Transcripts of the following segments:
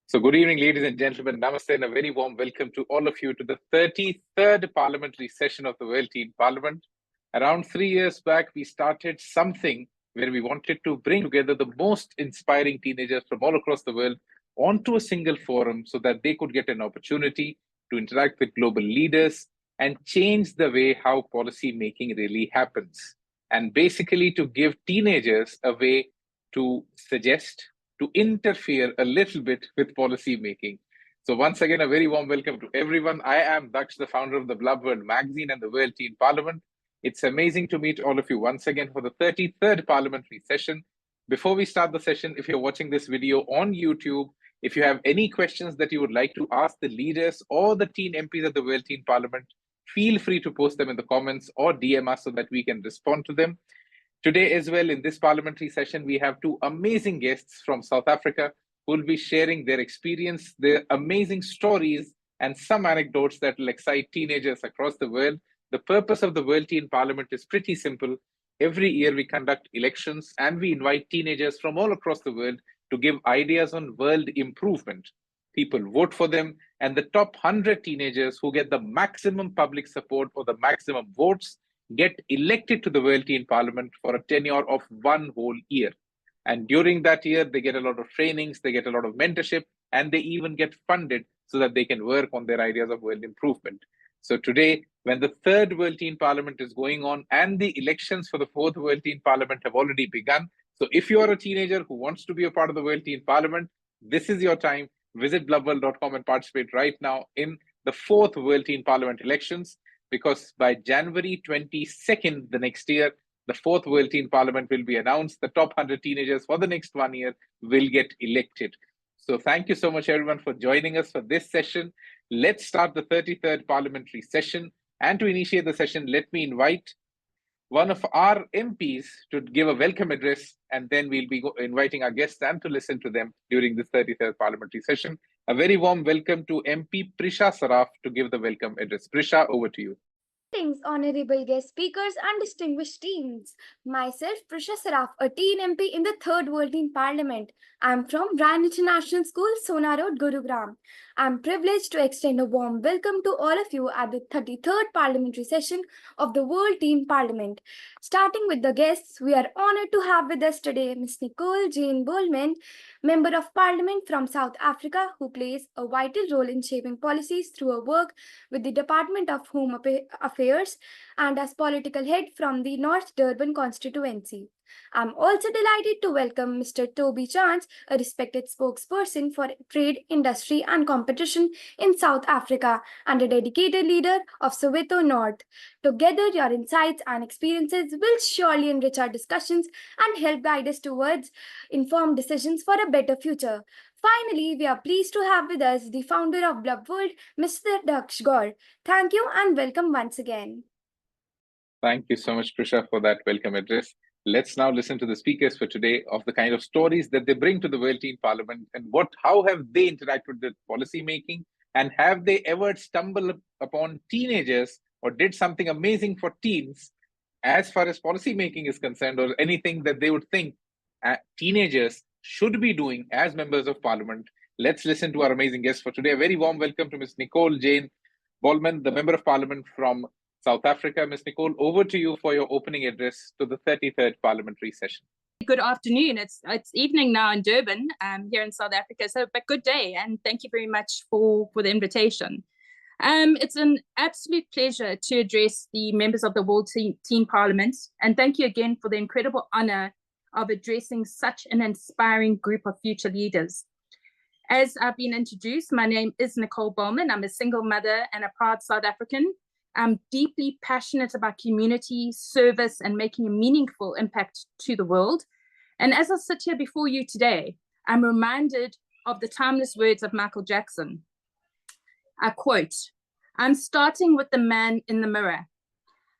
So good evening, ladies and gentlemen. Namaste and a very warm welcome to all of you to the 33rd Parliamentary session of the World Teen Parliament. Around 3 years back, we started something where we wanted to bring together the most inspiring teenagers from all across the world onto a single forum so that they could get an opportunity to interact with global leaders and change the way how policy making really happens. And basically to give teenagers a way to suggest, to interfere a little bit with policy making. So once again, a very warm welcome to everyone. I am Daksh, the founder of the Blub World magazine and the World Teen Parliament. It's amazing to meet all of you once again for the 33rd Parliamentary session. Before we start the session, if you're watching this video on YouTube, if you have any questions that you would like to ask the leaders or the teen MPs of the World Teen Parliament, feel free to post them in the comments or DM us so that we can respond to them. Today as well, in this parliamentary session, we have two amazing guests from South Africa who will be sharing their experience, their amazing stories, and some anecdotes that will excite teenagers across the world. The purpose of the World Teen Parliament is pretty simple. Every year we conduct elections and we invite teenagers from all across the world to give ideas on world improvement. People vote for them, and the top 100 teenagers who get the maximum public support or the maximum votes get elected to the World Teen Parliament for a tenure of 1 whole year. And during that year, they get a lot of trainings, they get a lot of mentorship, and they even get funded so that they can work on their ideas of world improvement. So today, when the 3rd World Teen Parliament is going on and the elections for the 4th World Teen Parliament have already begun, so if you are a teenager who wants to be a part of the World Teen Parliament, this is your time. Visit blubworld.com and participate right now in the 4th World Teen Parliament elections, because by January 22nd, the next year, the 4th World Teen Parliament will be announced. The top 100 teenagers for the next 1 year will get elected. So thank you so much, everyone, for joining us for this session. Let's start the 33rd Parliamentary session. And to initiate the session, let me invite one of our MPs to give a welcome address, and then we'll be inviting our guests and to listen to them during this 33rd Parliamentary session. A very warm welcome to MP Prisha Saraf to give the welcome address. Prisha, over to you. Greetings, honorable guest speakers and distinguished teens. Myself, Prisha Saraf, a teen MP in the 3rd World Teen Parliament. I'm from Brand International School, Sona Road, Gurugram. I'm privileged to extend a warm welcome to all of you at the 33rd Parliamentary session of the World Teen Parliament. Starting with the guests, we are honored to have with us today Ms. Nicole Jane Bollman, Member of Parliament from South Africa, who plays a vital role in shaping policies through her work with the Department of Home Affairs and as political head from the North Durban Constituency. I'm also delighted to welcome Mr. Toby Chance, a respected spokesperson for trade, industry and competition in South Africa and a dedicated leader of Soweto North. Together, your insights and experiences will surely enrich our discussions and help guide us towards informed decisions for a better future. Finally, we are pleased to have with us the founder of Blub World, Mr. Daksh Gaur. Thank you and welcome once again. Thank you so much, Prisha, for that welcome address. Let's now listen to the speakers for today of the kind of stories that they bring to the World Teen Parliament and how have they interacted with policy making, and have they ever stumbled upon teenagers or did something amazing for teens as far as policy making is concerned, or anything that they would think teenagers should be doing as members of Parliament. Let's listen to our amazing guests for today. A very warm welcome to Ms. Nicole Jane Bollman, the Member of Parliament from South Africa. Ms. Nicole, over to you for your opening address to the 33rd Parliamentary session. Good afternoon. It's evening now in Durban, here in South Africa. So, but good day, and thank you very much for the invitation. It's an absolute pleasure to address the members of the World Teen Parliament, and thank you again for the incredible honor of addressing such an inspiring group of future leaders. As I've been introduced, my name is Nicole Bollman. I'm a single mother and a proud South African. I'm deeply passionate about community, service, and making a meaningful impact to the world. And as I sit here before you today, I'm reminded of the timeless words of Michael Jackson. I quote, "I'm starting with the man in the mirror.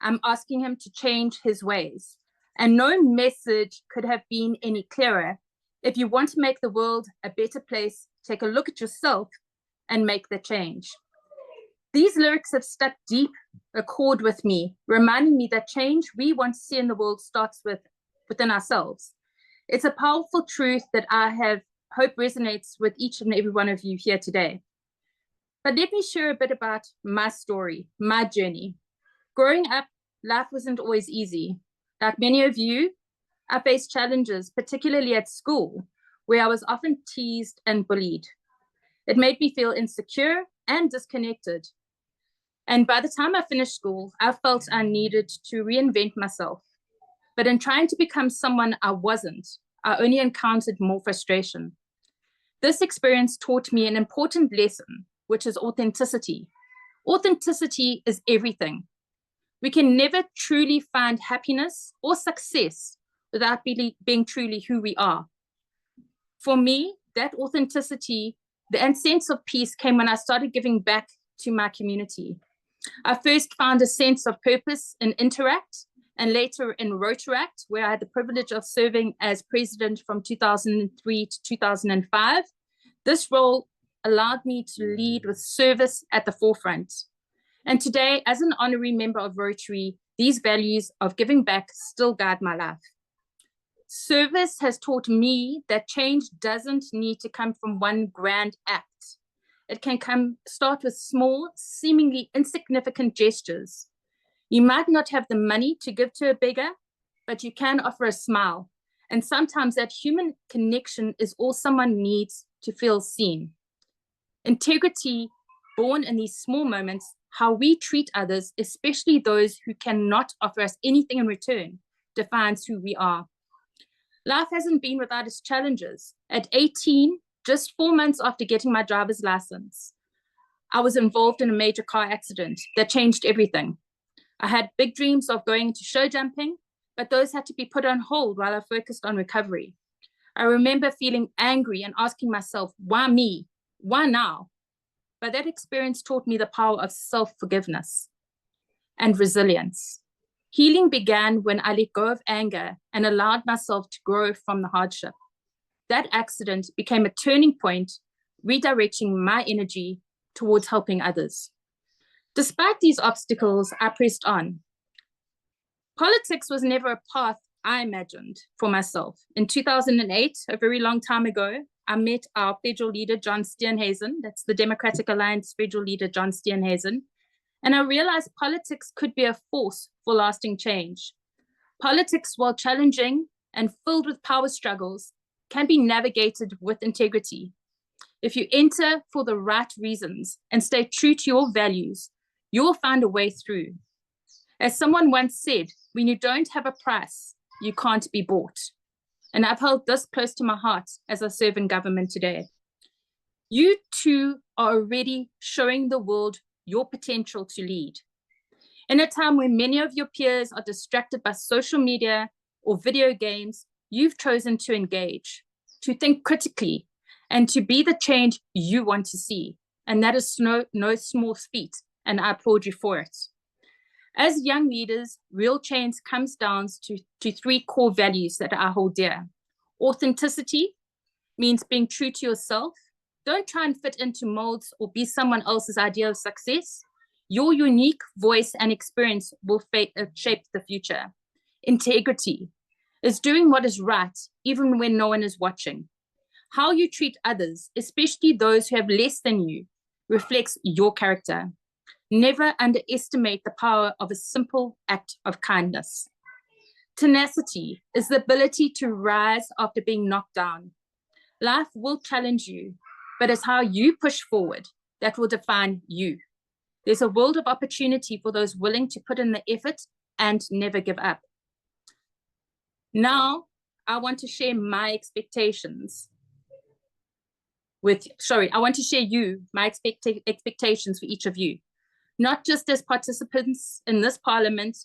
I'm asking him to change his ways. And no message could have been any clearer. If you want to make the world a better place, take a look at yourself and make the change." These lyrics have stuck deep a chord with me, reminding me that change we want to see in the world starts within ourselves. It's a powerful truth that I have hope resonates with each and every one of you here today. But let me share a bit about my story, my journey. Growing up, life wasn't always easy. Like many of you, I faced challenges, particularly at school, where I was often teased and bullied. It made me feel insecure and disconnected. And by the time I finished school, I felt I needed to reinvent myself. But in trying to become someone I wasn't, I only encountered more frustration. This experience taught me an important lesson, which is authenticity. Authenticity is everything. We can never truly find happiness or success without being truly who we are. For me, that authenticity and sense of peace came when I started giving back to my community. I first found a sense of purpose in Interact and later in Rotaract, where I had the privilege of serving as president from 2003 to 2005. This role allowed me to lead with service at the forefront. And today, as an honorary member of Rotary, these values of giving back still guide my life. Service has taught me that change doesn't need to come from one grand act. It can start with small, seemingly insignificant gestures. You might not have the money to give to a beggar, but you can offer a smile. And sometimes that human connection is all someone needs to feel seen. Integrity, born in these small moments, how we treat others, especially those who cannot offer us anything in return, defines who we are. Life hasn't been without its challenges. At 18, just 4 months after getting my driver's license, I was involved in a major car accident that changed everything. I had big dreams of going into show jumping, but those had to be put on hold while I focused on recovery. I remember feeling angry and asking myself, why me? Why now? But that experience taught me the power of self-forgiveness and resilience. Healing began when I let go of anger and allowed myself to grow from the hardship. That accident became a turning point, redirecting my energy towards helping others. Despite these obstacles, I pressed on. Politics was never a path I imagined for myself. In 2008, a very long time ago, I met our federal leader, John Steenhuisen. That's the Democratic Alliance federal leader, John Steenhuisen. And I realized politics could be a force for lasting change. Politics, while challenging and filled with power struggles, can be navigated with integrity. If you enter for the right reasons and stay true to your values, you will find a way through. As someone once said, when you don't have a price, you can't be bought. And I've held this close to my heart as I serve in government today. You too are already showing the world your potential to lead. In a time when many of your peers are distracted by social media or video games, you've chosen to engage, to think critically, and to be the change you want to see. And that is no small feat, and I applaud you for it. As young leaders, real change comes down to three core values that I hold dear. Authenticity means being true to yourself. Don't try and fit into molds or be someone else's idea of success. Your unique voice and experience will shape the future. Integrity is doing what is right, even when no one is watching. How you treat others, especially those who have less than you, reflects your character. Never underestimate the power of a simple act of kindness. Tenacity is the ability to rise after being knocked down. Life will challenge you, but it's how you push forward that will define you. There's a world of opportunity for those willing to put in the effort and never give up. Now, I want to share my expectations I want to share my expectations for each of you, not just as participants in this parliament,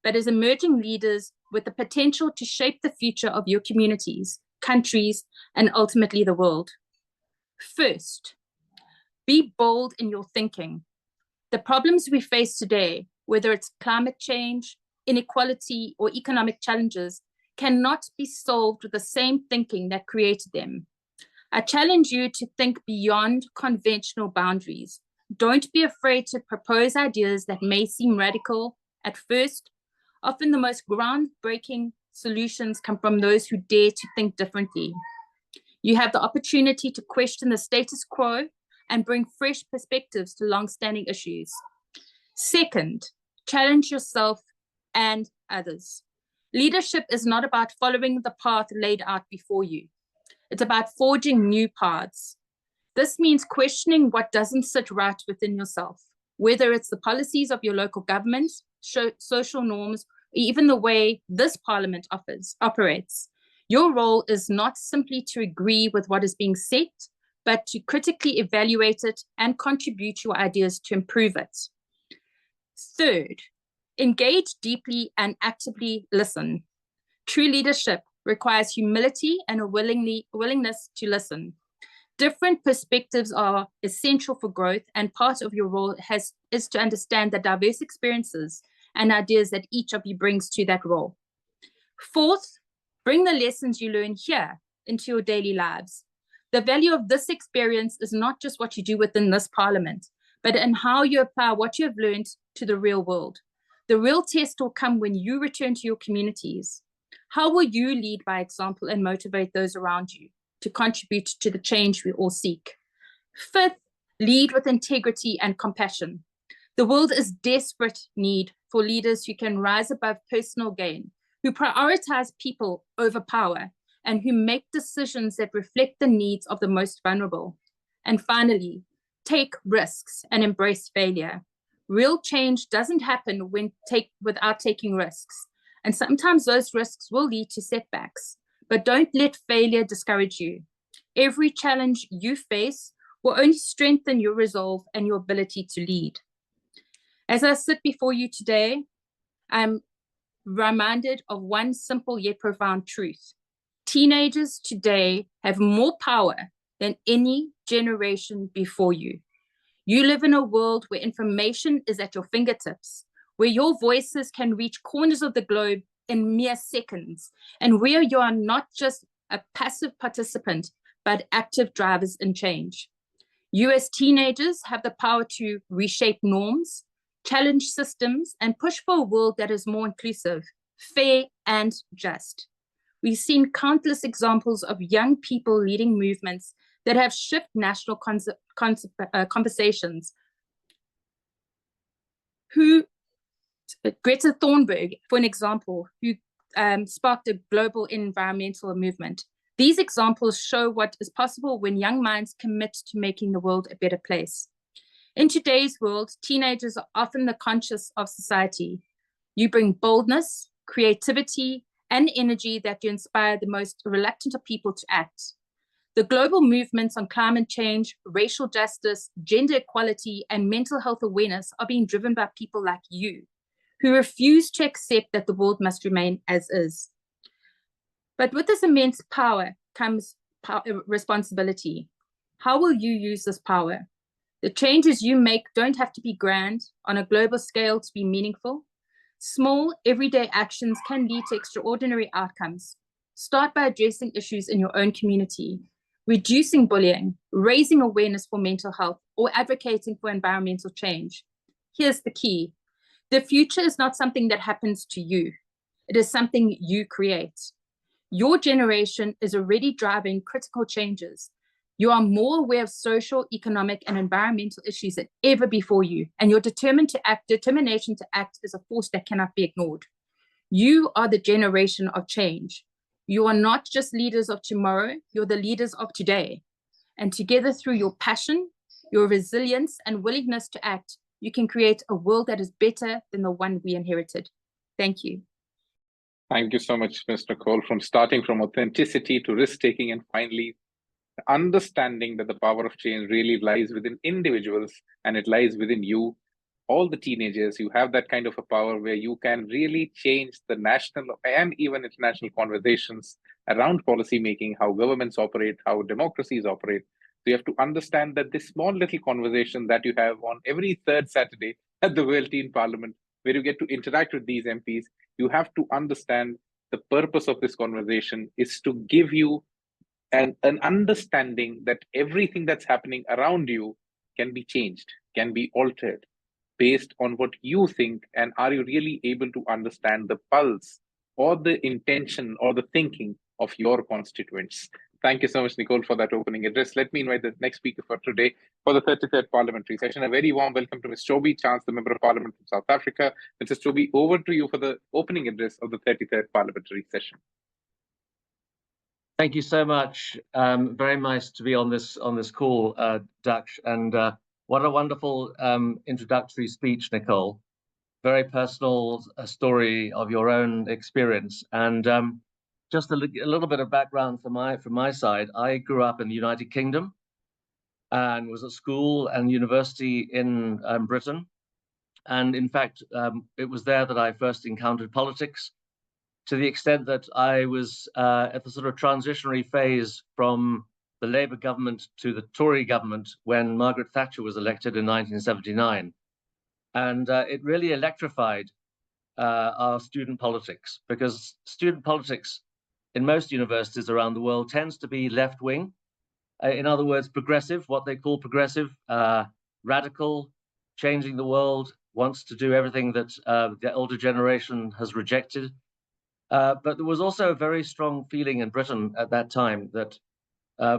but as emerging leaders with the potential to shape the future of your communities, countries, and ultimately the world. First, be bold in your thinking. The problems we face today, whether it's climate change, inequality, or economic challenges, cannot be solved with the same thinking that created them. I challenge you to think beyond conventional boundaries. Don't be afraid to propose ideas that may seem radical at first. Often the most groundbreaking solutions come from those who dare to think differently. You have the opportunity to question the status quo and bring fresh perspectives to long-standing issues. Second, challenge yourself and others. Leadership is not about following the path laid out before you. It's about forging new paths. This means questioning what doesn't sit right within yourself, whether it's the policies of your local government, social norms, or even the way this parliament operates. Your role is not simply to agree with what is being said, but to critically evaluate it and contribute your ideas to improve it. Third, engage deeply and actively listen. True leadership requires humility and a willingness to listen. Different perspectives are essential for growth, and part of your role is to understand the diverse experiences and ideas that each of you brings to that role. Fourth, bring the lessons you learn here into your daily lives. The value of this experience is not just what you do within this parliament, but in how you apply what you have learned to the real world. The real test will come when you return to your communities. How will you lead by example and motivate those around you to contribute to the change we all seek? Fifth, lead with integrity and compassion. The world is desperate need for leaders who can rise above personal gain, who prioritize people over power, and who make decisions that reflect the needs of the most vulnerable. And finally, take risks and embrace failure. Real change doesn't happen without taking risks. And sometimes those risks will lead to setbacks, but don't let failure discourage you. Every challenge you face will only strengthen your resolve and your ability to lead. As I sit before you today, I'm reminded of one simple yet profound truth. Teenagers today have more power than any generation before you. You live in a world where information is at your fingertips, where your voices can reach corners of the globe in mere seconds, and where you are not just a passive participant, but active drivers in change. You as teenagers have the power to reshape norms, challenge systems, and push for a world that is more inclusive, fair, and just. We've seen countless examples of young people leading movements that have shifted national conversations. Greta Thunberg, for an example, who sparked a global environmental movement. These examples show what is possible when young minds commit to making the world a better place. In today's world, teenagers are often the conscience of society. You bring boldness, creativity, and energy that you inspire the most reluctant of people to act. The global movements on climate change, racial justice, gender equality, and mental health awareness are being driven by people like you, who refuse to accept that the world must remain as is. But with this immense power comes responsibility. How will you use this power? The changes you make don't have to be grand on a global scale to be meaningful. Small, everyday actions can lead to extraordinary outcomes. Start by addressing issues in your own community, reducing bullying, raising awareness for mental health, or advocating for environmental change. Here's the key. The future is not something that happens to you. It is something you create. Your generation is already driving critical changes. You are more aware of social, economic, and environmental issues than ever before you, and your determination to act is a force that cannot be ignored. You are the generation of change. You are not just leaders of tomorrow, you're the leaders of today. And together, through your passion, your resilience, and willingness to act, you can create a world that is better than the one we inherited. Thank you. Thank you so much, Ms. Nicole, from starting from authenticity to risk-taking, and finally understanding that the power of change really lies within individuals and it lies within you, all the teenagers. You have that kind of a power where you can really change the national and even international conversations around policy making, how governments operate, how democracies operate. So you have to understand that this small little conversation that you have on every third Saturday at the World Teen Parliament, where you get to interact with these MPs, you have to understand the purpose of this conversation is to give you an understanding that everything that's happening around you can be changed, can be altered based on what you think. And are you really able to understand the pulse or the intention or the thinking of your constituents? Thank you so much, Nicole, for that opening address. Let me invite the next speaker for today for the 33rd Parliamentary session. A very warm welcome to Ms. Toby Chance, the Member of Parliament from South Africa. Mrs. Toby, over to you for the opening address of the 33rd Parliamentary session. Thank you so much. Very nice to be on this call, Daksh, and what a wonderful introductory speech, Nicole. Very personal story of your own experience, and just a little bit of background from my side. I grew up in the United Kingdom and was at school and university in Britain, and in fact, it was there that I first encountered politics, to the extent that I was at the sort of transitionary phase from the Labour government to the Tory government when Margaret Thatcher was elected in 1979. And it really electrified our student politics, because student politics in most universities around the world tends to be left-wing. In other words, progressive, what they call progressive, radical, changing the world, wants to do everything that the older generation has rejected. But there was also a very strong feeling in Britain at that time that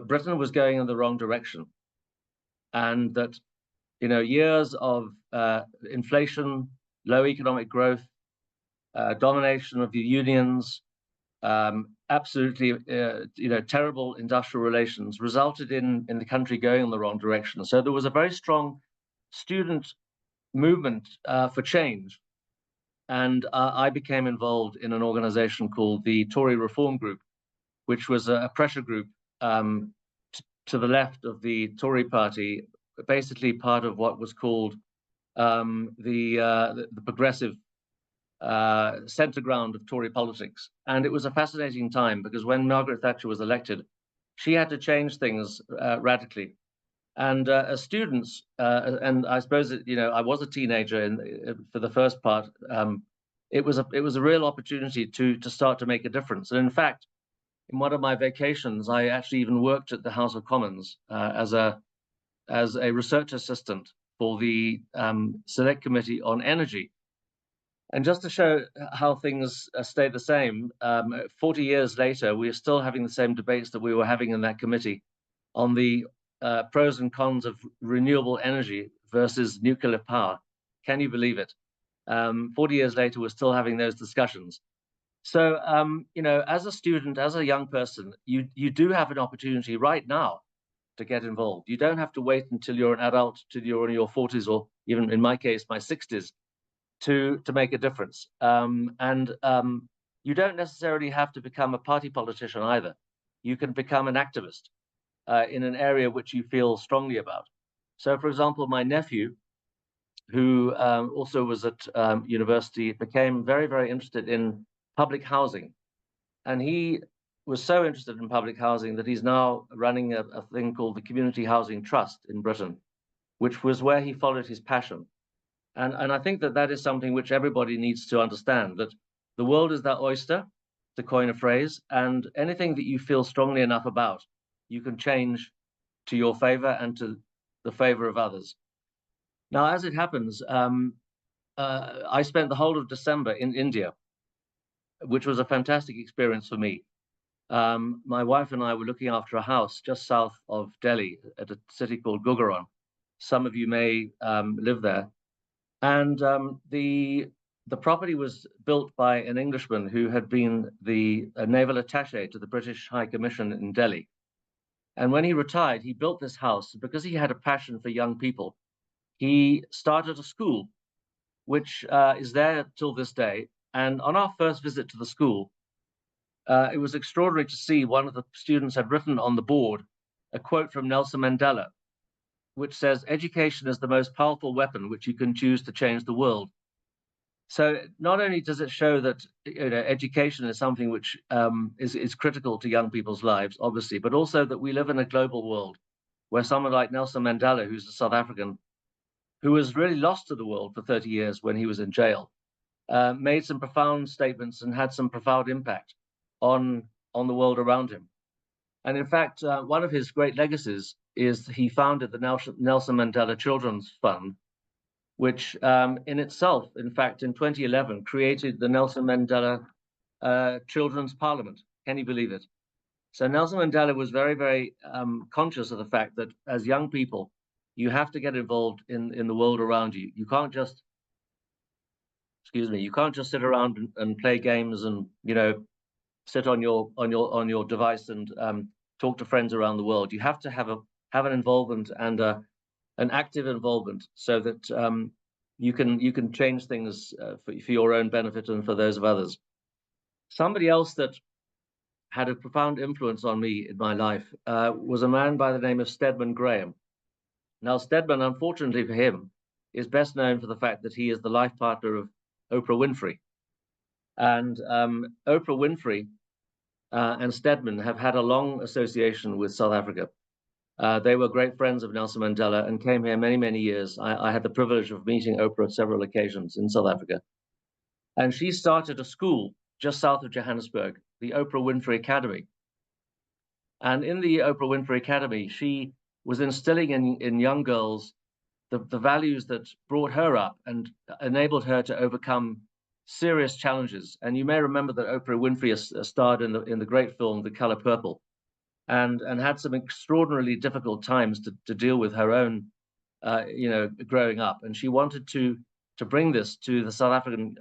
Britain was going in the wrong direction, and that, you know, years of inflation, low economic growth, domination of the unions, absolutely, terrible industrial relations resulted in the country going in the wrong direction. So there was a very strong student movement for change. And I became involved in an organization called the Tory Reform Group, which was a pressure group to the left of the Tory party, basically part of what was called the progressive center ground of Tory politics. And it was a fascinating time, because when Margaret Thatcher was elected, she had to change things radically. And as students, and I suppose I was a teenager for the first part. It was a real opportunity to start to make a difference. And in fact, in one of my vacations, I actually even worked at the House of Commons as a research assistant for the Select Committee on Energy. And just to show how things stay the same, 40 years later, we are still having the same debates that we were having in that committee on the pros and cons of renewable energy versus nuclear power. Can you believe it? 40 years later, we're still having those discussions. So, as a student, as a young person, you do have an opportunity right now to get involved. You don't have to wait until you're an adult, till you're in your 40s, or even in my case, my 60s, to make a difference. You don't necessarily have to become a party politician either. You can become an activist in an area which you feel strongly about. So, for example, my nephew, who also was at university, became very, very interested in public housing. And he was so interested in public housing that he's now running a thing called the Community Housing Trust in Britain, which was where he followed his passion. And I think that is something which everybody needs to understand, that the world is their oyster, to coin a phrase, and anything that you feel strongly enough about, you can change to your favor and to the favor of others. Now, as it happens, I spent the whole of December in India, which was a fantastic experience for me. My wife and I were looking after a house just south of Delhi at a city called Gujarat. Some of you may live there. And the property was built by an Englishman who had been the naval attaché to the British High Commission in Delhi. And when he retired, he built this house because he had a passion for young people. He started a school, which is there till this day. And on our first visit to the school, it was extraordinary to see one of the students had written on the board a quote from Nelson Mandela, which says, "Education is the most powerful weapon which you can choose to change the world." So not only does it show that education is something which is critical to young people's lives, obviously, but also that we live in a global world where someone like Nelson Mandela, who's a South African, who was really lost to the world for 30 years when he was in jail, made some profound statements and had some profound impact on the world around him. And in fact, one of his great legacies is he founded the Nelson Mandela Children's Fund, which in itself, in fact, in 2011, created the Nelson Mandela Children's Parliament. Can you believe it? So Nelson Mandela was very, very conscious of the fact that as young people, you have to get involved in the world around you. You can't just, you can't just sit around and play games and, you know, sit on your device and talk to friends around the world. You have to have an involvement and an active involvement so that you can change things for your own benefit and for those of others. Somebody else that had a profound influence on me in my life was a man by the name of Stedman Graham. Now, Stedman, unfortunately for him, is best known for the fact that he is the life partner of Oprah Winfrey. And Oprah Winfrey and Stedman have had a long association with South Africa. They were great friends of Nelson Mandela and came here many, many years. I had the privilege of meeting Oprah on several occasions in South Africa. And she started a school just south of Johannesburg, the Oprah Winfrey Academy. And in the Oprah Winfrey Academy, she was instilling in young girls the values that brought her up and enabled her to overcome serious challenges. And you may remember that Oprah Winfrey starred in the great film The Color Purple, and had some extraordinarily difficult times to deal with her own, growing up. And she wanted to bring this to the South African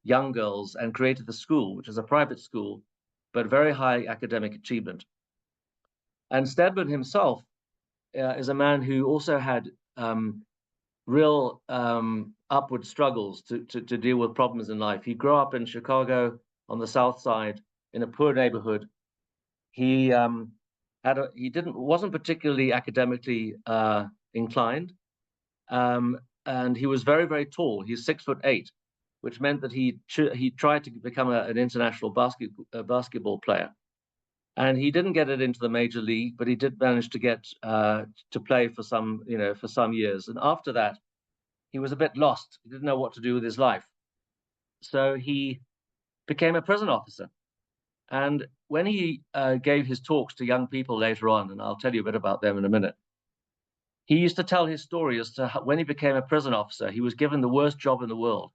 young girls and created the school, which is a private school, but very high academic achievement. And Stedman himself is a man who also had real upward struggles to deal with problems in life. He grew up in Chicago on the South Side in a poor neighborhood. He wasn't particularly academically inclined, and he was very, very tall. He's 6'8", which meant that he tried to become an international basketball player. And he didn't get it into the major league, but he did manage to get to play for some years. And after that, he was a bit lost. He didn't know what to do with his life. So he became a prison officer. And when he gave his talks to young people later on, and I'll tell you a bit about them in a minute, he used to tell his story as to how, when he became a prison officer, he was given the worst job in the world.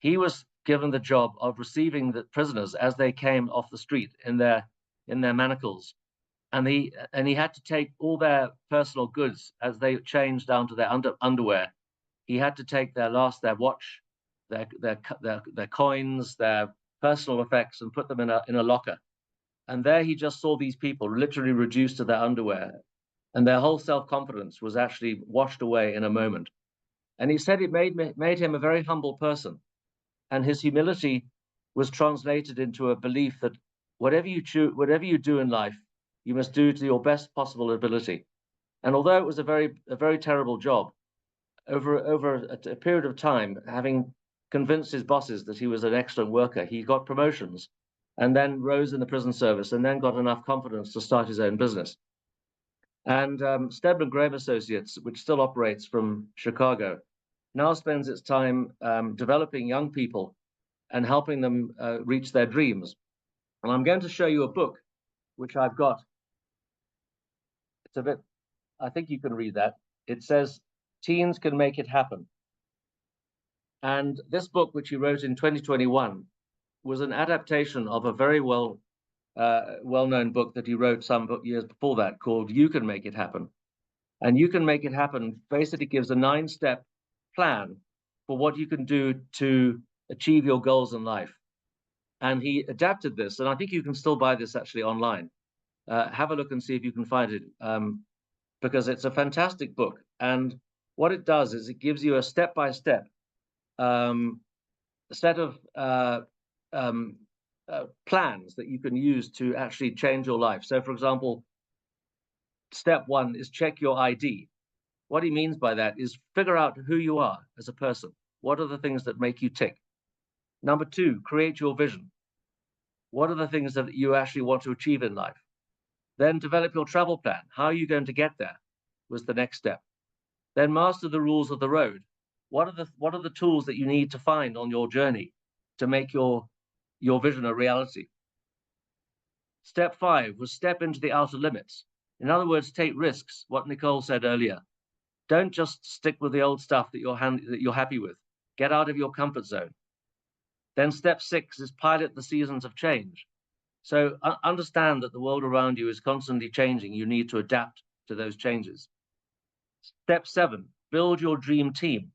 He was given the job of receiving the prisoners as they came off the street in their manacles, and he had to take all their personal goods as they changed down to their underwear. He had to take their watch, their coins, their personal effects, and put them in a locker. And there he just saw these people literally reduced to their underwear, and their whole self-confidence was actually washed away in a moment. And he said it made him a very humble person, and his humility was translated into a belief that whatever you do in life, you must do to your best possible ability. And although it was a very terrible job, over a period of time, having convinced his bosses that he was an excellent worker, he got promotions and then rose in the prison service and then got enough confidence to start his own business. And Stedman Graham Associates, which still operates from Chicago, now spends its time developing young people and helping them reach their dreams. And I'm going to show you a book, which I've got. It's a bit, I think you can read that. It says, Teens Can Make It Happen. And this book, which he wrote in 2021, was an adaptation of a very well-known book that he wrote some years before that called You Can Make It Happen. And You Can Make It Happen basically gives a 9-step plan for what you can do to achieve your goals in life. And he adapted this, and I think you can still buy this actually online. Have a look and see if you can find it, because it's a fantastic book. And what it does is it gives you a step-by-step set of plans that you can use to actually change your life. So, for example, step 1 is check your ID. What he means by that is figure out who you are as a person. What are the things that make you tick? Number 2, create your vision. What are the things that you actually want to achieve in life? Then develop your travel plan. How are you going to get there was the next step. Then master the rules of the road. What are the tools that you need to find on your journey to make your vision a reality? Step 5 was step into the outer limits. In other words, take risks, what Nicole said earlier. Don't just stick with the old stuff that you're happy with. Get out of your comfort zone. Then step 6 is pilot the seasons of change. So understand that the world around you is constantly changing. You need to adapt to those changes. Step 7, build your dream team.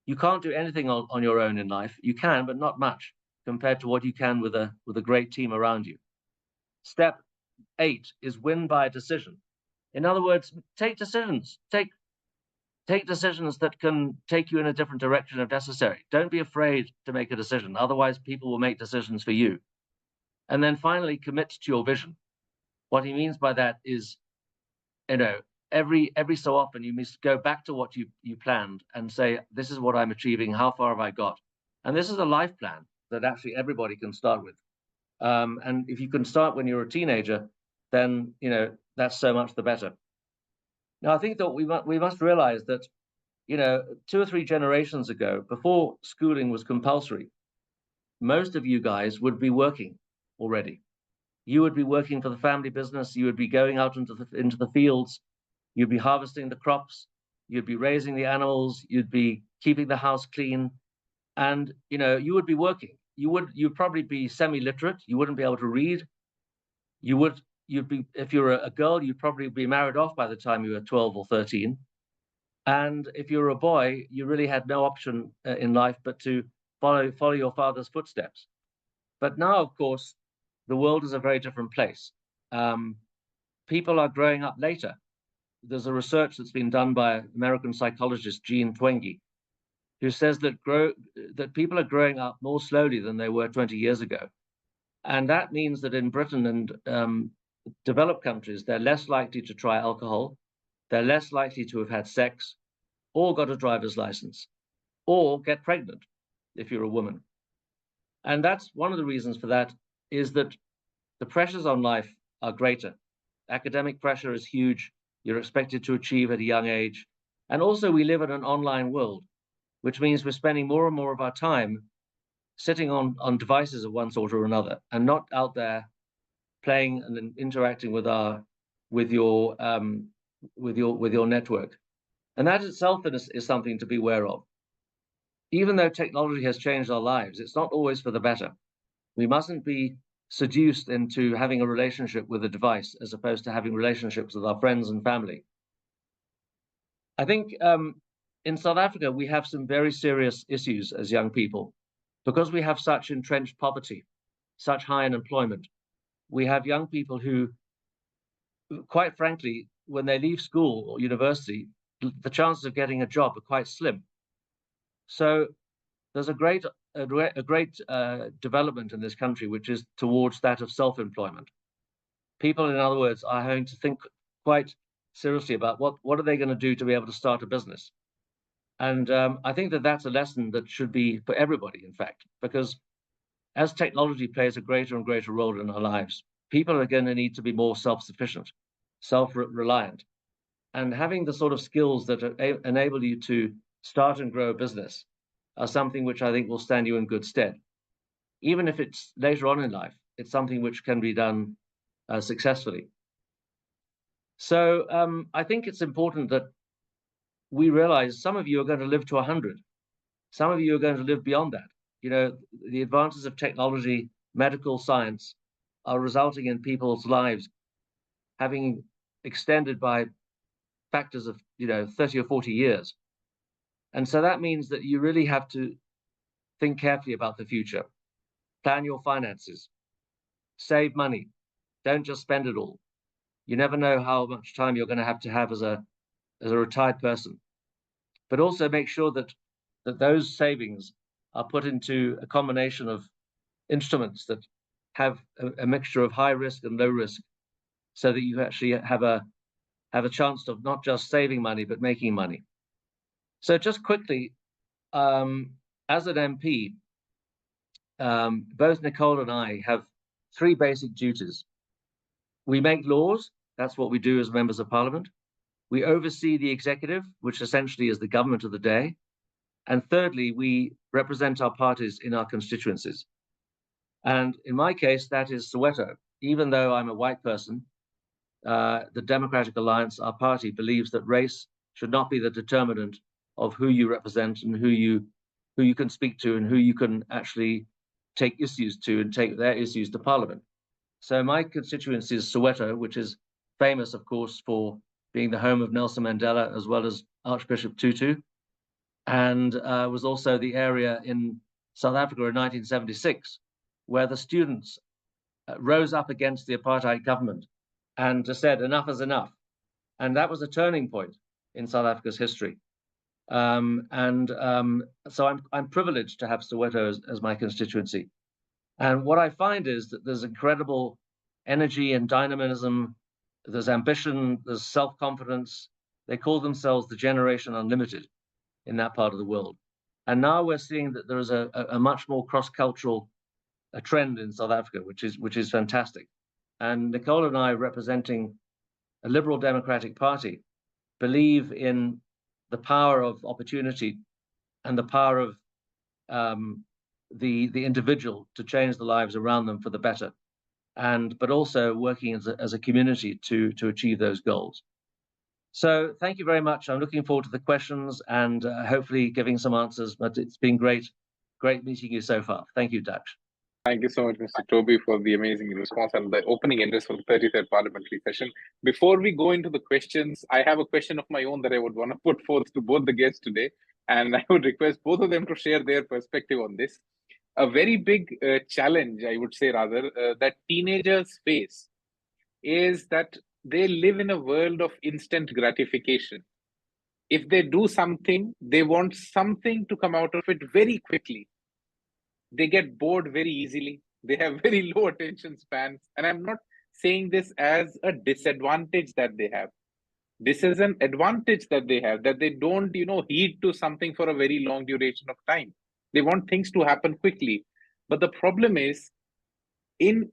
You can't do anything on your own in life. You can, but not much compared to what you can with a great team around you. Step 8 is win by decision. In other words, take decisions. Take decisions that can take you in a different direction if necessary. Don't be afraid to make a decision. Otherwise, people will make decisions for you. And then finally, commit to your vision. What he means by that is, every so often you must go back to what you planned and say, this is what I'm achieving. How far have I got? And this is a life plan that actually everybody can start with. And if you can start when you're a teenager, then, that's so much the better. Now, I think that we must realize that, 2 or 3 generations ago, before schooling was compulsory, most of you guys would be working already. You would be working for the family business. You would be going out into the fields. You'd be harvesting the crops. You'd be raising the animals. You'd be keeping the house clean, and you would be working. You'd probably be semi-literate. You wouldn't be able to read. You'd be, if you're a girl, you'd probably be married off by the time you were 12 or 13. And if you were a boy, you really had no option in life but to follow your father's footsteps. But now, of course, the world is a very different place. People are growing up later. There's a research that's been done by American psychologist Jean Twenge, who says that people are growing up more slowly than they were 20 years ago. And that means that in Britain and developed countries, they're less likely to try alcohol, they're less likely to have had sex, or got a driver's license, or get pregnant if you're a woman. And that's one of the reasons for that, is that the pressures on life are greater. Academic pressure is huge. You're expected to achieve at a young age. And also we live in an online world, which means we're spending more and more of our time sitting on devices of one sort or another, and not out there playing and interacting with your network. And that itself is something to be aware of. Even though technology has changed our lives, it's not always for the better. We mustn't be seduced into having a relationship with a device as opposed to having relationships with our friends and family. I think in South Africa, we have some very serious issues as young people because we have such entrenched poverty, such high unemployment. We have young people who, quite frankly, when they leave school or university, the chances of getting a job are quite slim. So there's a great development in this country, which is towards that of self-employment. People, in other words, are having to think quite seriously about what are they going to do to be able to start a business. And I think that that's a lesson that should be for everybody, in fact, because as technology plays a greater and greater role in our lives, people are going to need to be more self-sufficient, self-reliant. And having the sort of skills that enable you to start and grow a business are something which I think will stand you in good stead. Even if it's later on in life, it's something which can be done successfully. So I think it's important that we realize some of you are going to live to 100. Some of you are going to live beyond that. The advances of technology, medical science are resulting in people's lives having extended by factors of 30 or 40 years. And so that means that you really have to think carefully about the future. Plan your finances. Save money. Don't just spend it all. You never know how much time you're going to have as a retired person. But also make sure that those savings are put into a combination of instruments that have a mixture of high risk and low risk, so that you actually have a chance of not just saving money, but making money. So just quickly, as an MP, both Nicole and I have 3 basic duties. We make laws. That's what we do as members of parliament. We oversee the executive, which essentially is the government of the day. And thirdly, we represent our parties in our constituencies. And in my case, that is Soweto. Even though I'm a white person, the Democratic Alliance, our party, believes that race should not be the determinant of who you represent and who you can speak to and who you can actually take issues to and take their issues to Parliament. So my constituency is Soweto, which is famous, of course, for being the home of Nelson Mandela, as well as Archbishop Tutu, and was also the area in South Africa in 1976, where the students rose up against the apartheid government and just said, enough is enough. And that was a turning point in South Africa's history. So I'm privileged to have Soweto as my constituency. And what I find is that there's incredible energy and dynamism, there's ambition, there's self-confidence. They call themselves the Generation Unlimited in that part of the world. And now we're seeing that there is a much more cross-cultural trend in South Africa, which is fantastic. And Nicole and I, representing a liberal democratic party, believe in the power of opportunity and the power of the individual to change the lives around them for the better, but also working as a community to achieve those goals. So thank you very much. I'm looking forward to the questions and hopefully giving some answers, but it's been great meeting you so far. Thank you, Daksh. Thank you so much, Mr. Toby, for the amazing response and the opening address for the 33rd Parliamentary session. Before we go into the questions, I have a question of my own that I would want to put forth to both the guests today, and I would request both of them to share their perspective on this. A very big challenge, I would say rather, that teenagers face is that they live in a world of instant gratification. If they do something, they want something to come out of it very quickly. They get bored very easily. They have very low attention spans. And I'm not saying this as a disadvantage that they have. This is an advantage that they have, that they don't, heed to something for a very long duration of time. They want things to happen quickly. But the problem is,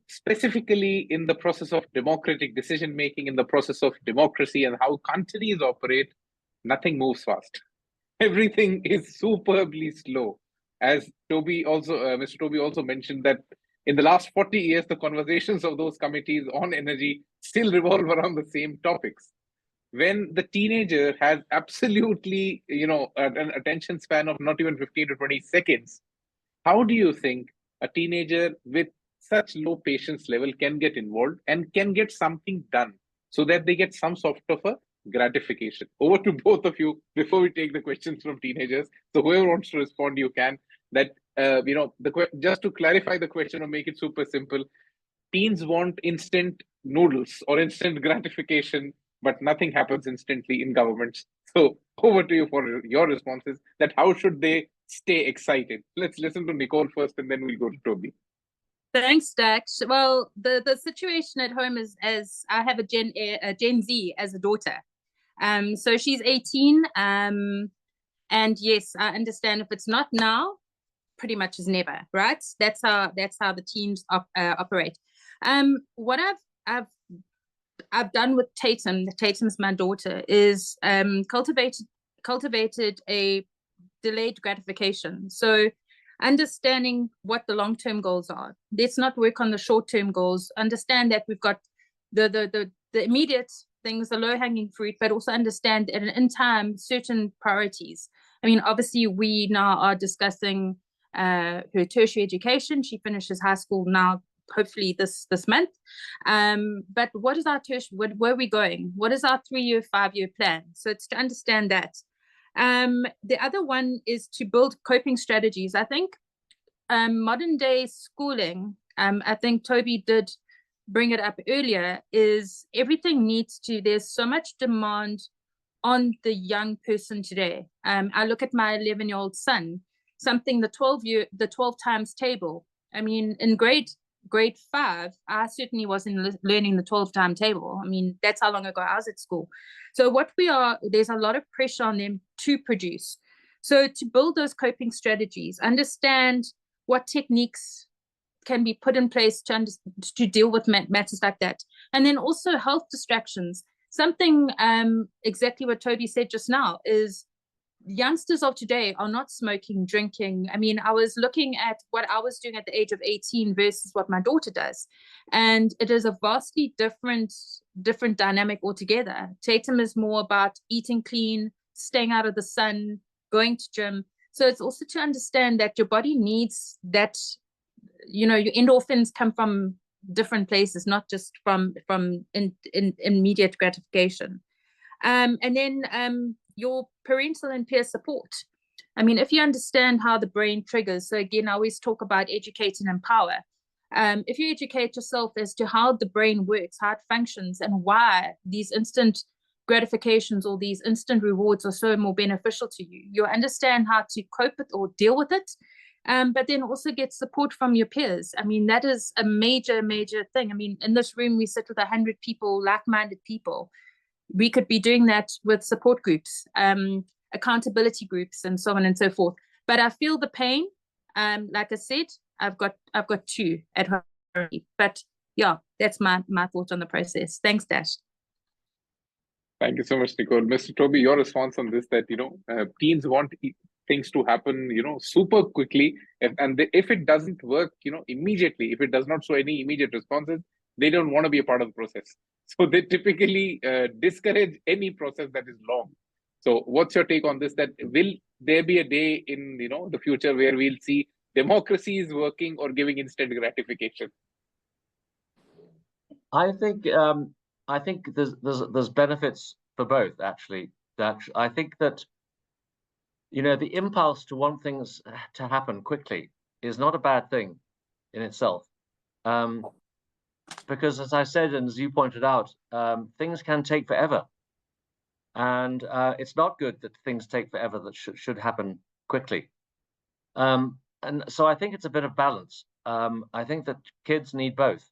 specifically in the process of democratic decision making, in the process of democracy and how countries operate, nothing moves fast. Everything is superbly slow. As Mr. Toby also mentioned that in the last 40 years, the conversations of those committees on energy still revolve around the same topics. When the teenager has absolutely, an attention span of not even 15 to 20 seconds, how do you think a teenager with such low patience level can get involved and can get something done so that they get some sort of a gratification? Over to both of you before we take the questions from teenagers. So whoever wants to respond, you can. That just to clarify the question or make it super simple, teens want instant noodles or instant gratification, but nothing happens instantly in governments. So over to you for your responses. That how should they stay excited? Let's listen to Nicole first, and then we'll go to Toby. Thanks, Daksh. Well, the situation at home is, as I have a Gen Z as a daughter. So she's 18, and yes, I understand if it's not now, pretty much is never, right? That's how the teams operate. What I've done with Tatum's my daughter, is cultivated a delayed gratification. So understanding what the long-term goals are. Let's not work on the short-term goals. Understand that we've got the immediate things, the low-hanging fruit, but also understand that in time certain priorities. I mean, obviously we now are discussing her tertiary education. She finishes high school now, hopefully this month. But what is our tertiary? Where are we going? What is our 3-year, 5-year plan? So it's to understand that. The other one is to build coping strategies. I think modern day schooling, I think Toby did bring it up earlier, is everything there's so much demand on the young person today. I look at my 11-year-old son, the 12 times table. I mean, in grade 5, I certainly wasn't learning the 12 time table. I mean, that's how long ago I was at school. So there's a lot of pressure on them to produce. So to build those coping strategies, understand what techniques can be put in place to deal with matters like that. And then also health distractions. Something exactly what Toby said just now is youngsters of today are not smoking, drinking. I mean, I was looking at what I was doing at the age of 18 versus what my daughter does. And it is a vastly different dynamic altogether. Tatum is more about eating clean, staying out of the sun, going to gym. So it's also to understand that your body needs that, your endorphins come from different places, not just from immediate gratification. And then your parental and peer support. I mean, if you understand how the brain triggers, so again, I always talk about educate and empower. If you educate yourself as to how the brain works, how it functions, and why these instant gratifications or these instant rewards are so more beneficial to you, you'll understand how to cope with or deal with it. But then also get support from your peers. I mean, that is a major, major thing. I mean, in this room, we sit with 100 people, like-minded people. We could be doing that with support groups, accountability groups, and so on and so forth. But I feel the pain. Like I said, I've got 2 at home. But yeah, that's my thoughts on the process. Thanks, Dash. Thank you so much, Nicole. Mr. Toby, your response on this, that, teens want things to happen, super quickly. If it doesn't work, immediately, if it does not show any immediate responses, they don't want to be a part of the process. So they typically discourage any process that is long. So what's your take on this? That will there be a day in, the future where we'll see democracies working or giving instant gratification? I think there's benefits for both, actually. I think that the impulse to want things to happen quickly is not a bad thing in itself, because, as I said and as you pointed out, things can take forever, and it's not good that things take forever that should happen quickly. And so I think it's a bit of balance. I think that kids need both.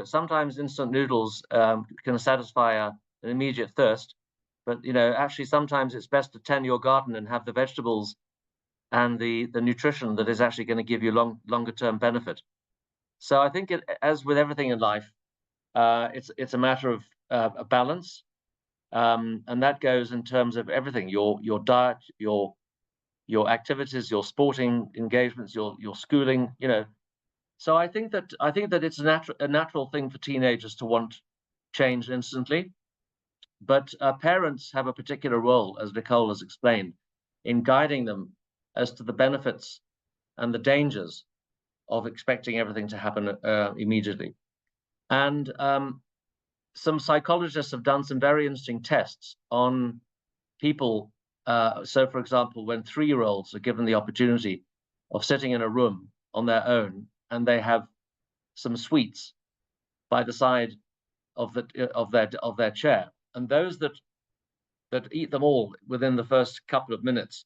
Sometimes instant noodles can satisfy an immediate thirst, but actually sometimes it's best to tend your garden and have the vegetables and the nutrition that is actually going to give you longer term benefit. So I think as with everything in life, it's a matter of a balance, and that goes in terms of everything: your diet, your activities, your sporting engagements, your schooling. So I think that it's a natural thing for teenagers to want change instantly, but parents have a particular role, as Nicole has explained, in guiding them as to the benefits and the dangers of expecting everything to happen immediately. And some psychologists have done some very interesting tests on people. So, for example, when 3-year-olds are given the opportunity of sitting in a room on their own, and they have some sweets by the side of their chair, and those that eat them all within the first couple of minutes,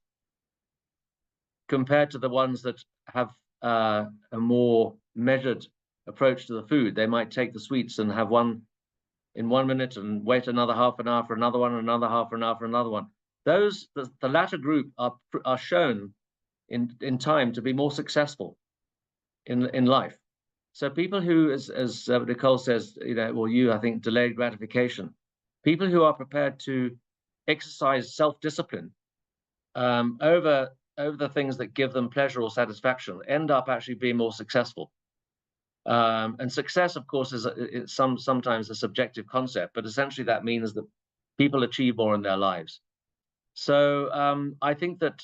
compared to the ones that have a more measured approach to the food, they might take the sweets and have one in 1 minute and wait another half an hour for another one, another half an hour for another one. The latter group are shown in time to be more successful in life. So people who, as Nicole says, I think delayed gratification, people who are prepared to exercise self-discipline over the things that give them pleasure or satisfaction end up actually being more successful. And success, of course, is sometimes a subjective concept, but essentially that means that people achieve more in their lives. So I think that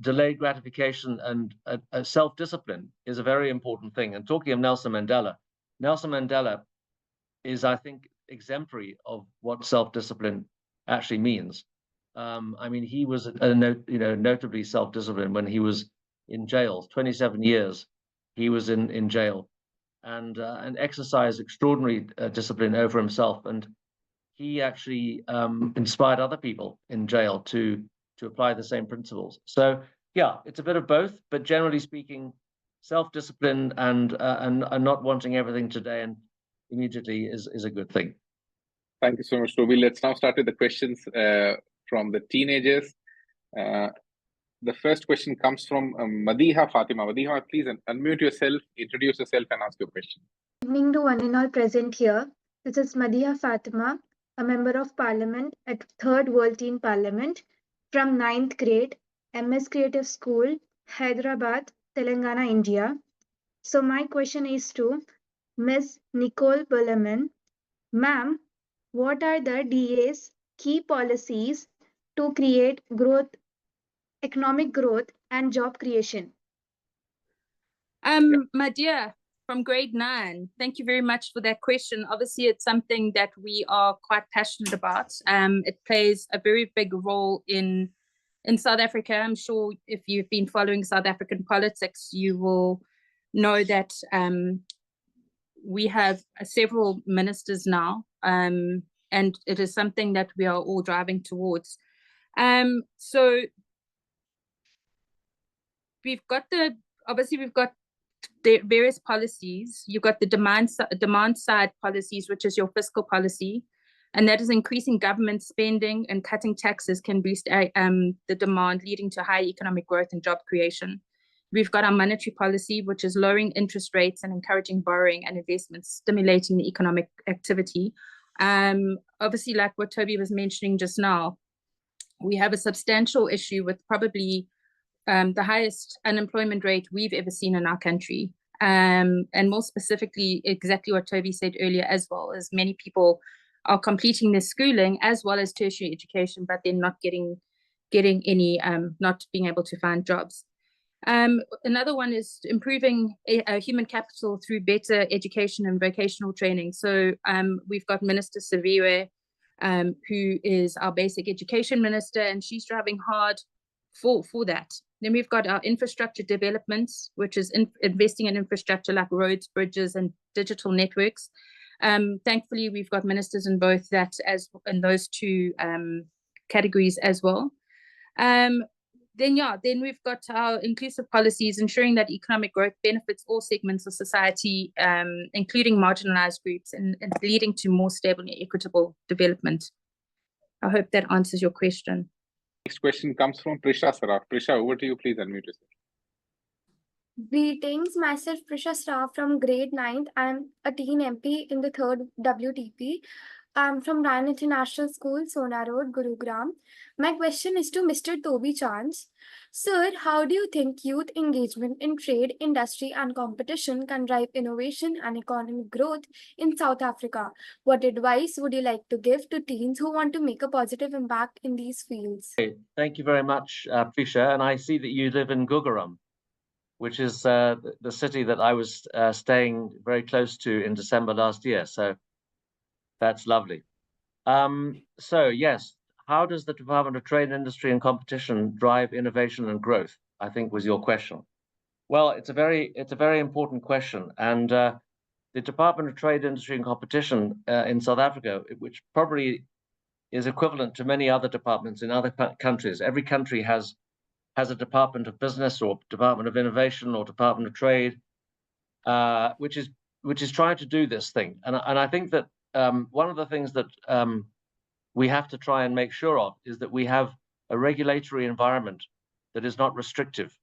delayed gratification and self-discipline is a very important thing. And talking of Nelson Mandela is, I think, exemplary of what self-discipline actually means. I mean, he was notably self-disciplined when he was in jail. 27 years he was in jail, and exercised extraordinary discipline over himself. And he actually inspired other people in jail to apply the same principles. So yeah, it's a bit of both, but generally speaking, self-discipline and not wanting everything today and immediately is a good thing. Thank you so much, Toby. Let's now start with the questions from the teenagers. The first question comes from Madiha Fatima. Madiha, please unmute yourself, introduce yourself, and ask your question. Good evening to one and all present here. This is Madiha Fatima, a member of Parliament at 3rd World Teen Parliament from 9th grade, MS Creative School, Hyderabad, Telangana, India. So my question is to Ms. Nicole Bollman. Ma'am, what are the DA's key policies to create growth, economic growth and job creation? My dear, From grade 9. Thank you very much for that question. Obviously, it's something that we are quite passionate about. It plays a very big role in South Africa. I'm sure if you've been following South African politics, you will know that we have several ministers now, and it is something that we are all driving towards. So we've got the various policies. You've got the demand side policies, which is your fiscal policy, and that is increasing government spending and cutting taxes can boost the demand, leading to high economic growth and job creation. We've got our monetary policy, which is lowering interest rates and encouraging borrowing and investments, stimulating the economic activity. Obviously, like what Toby was mentioning just now, we have a substantial issue with probably the highest unemployment rate we've ever seen in our country. And more specifically, exactly what Toby said earlier as well, is many people are completing their schooling as well as tertiary education, but they're not getting any, not being able to find jobs. Another one is improving human capital through better education and vocational training. So we've got Minister Saviwe, who is our basic education minister, and she's driving hard for that. Then we've got our infrastructure developments, which is investing in infrastructure like roads, bridges, and digital networks. Thankfully, we've got ministers in both that in those two categories as well. Then we've got our inclusive policies, ensuring that economic growth benefits all segments of society, including marginalized groups, and leading to more stable and equitable development. I hope that answers your question. Next question comes from Prisha Saraf. Prisha, over to you. Please unmute yourself. Greetings, myself Prisha Saraf from grade 9th. I'm a teen MP in the 3rd WTP. I'm from Ryan International School, Sona Road, Gurugram. My question is to Mr. Toby Chance. Sir, how do you think youth engagement in trade, industry, and competition can drive innovation and economic growth in South Africa? What advice would you like to give to teens who want to make a positive impact in these fields? Okay, thank you very much, Prisha. And I see that you live in Gurugram, which is the city that I was staying very close to in December last year. So that's lovely. So yes, how does the Department of Trade, Industry and Competition drive innovation and growth, I think was your question. Well, it's a very important question. And the Department of Trade, Industry and Competition in South Africa, which probably is equivalent to many other departments in other countries. Every country has a Department of Business or Department of Innovation or Department of Trade, which is trying to do this thing. And I think that one of the things that we have to try and make sure of is that we have a regulatory environment that is not restrictive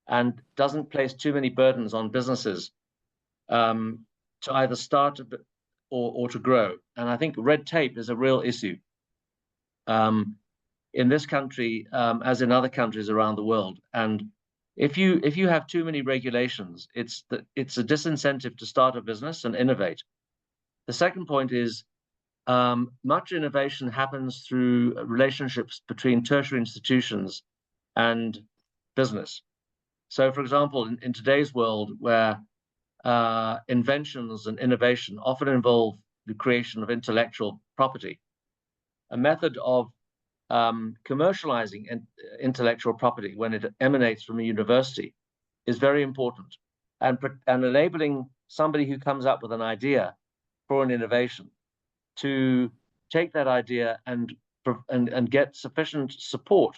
and doesn't place too many burdens on businesses to either start or to grow. And I think red tape is a real issue in this country, as in other countries around the world. And if you have too many regulations, it's a disincentive to start a business and innovate. The second point is much innovation happens through relationships between tertiary institutions and business. So, for example, in today's world, where inventions and innovation often involve the creation of intellectual property, a method of commercializing intellectual property when it emanates from a university is very important, and enabling somebody who comes up with an idea for an innovation to take that idea and get sufficient support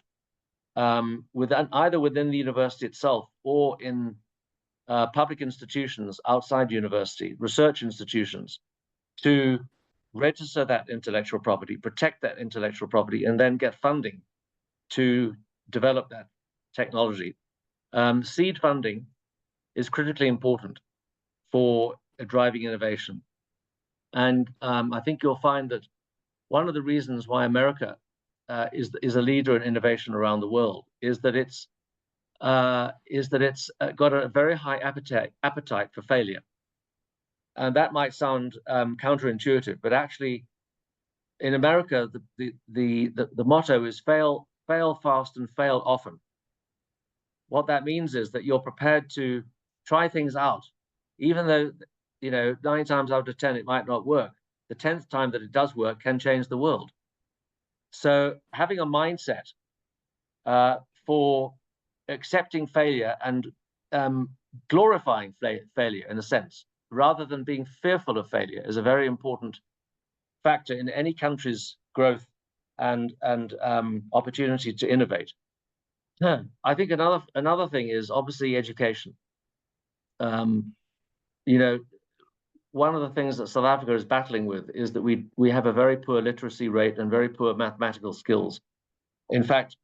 either within the university itself or in public institutions outside university, research institutions, to register that intellectual property, protect that intellectual property, and then get funding to develop that technology. Seed funding is critically important for driving innovation. And I think you'll find that one of the reasons why America is a leader in innovation around the world is that it's got a very high appetite for failure. And that might sound counterintuitive, but actually, in America, the motto is fail fast and fail often. What that means is that you're prepared to try things out even though, 9 times out of 10 it might not work, the 10th time that it does work can change the world. So having a mindset for accepting failure and glorifying failure in a sense, rather than being fearful of failure, is a very important factor in any country's growth and opportunity to innovate. I think another thing is obviously education. One of the things that South Africa is battling with is that we have a very poor literacy rate and very poor mathematical skills. In fact,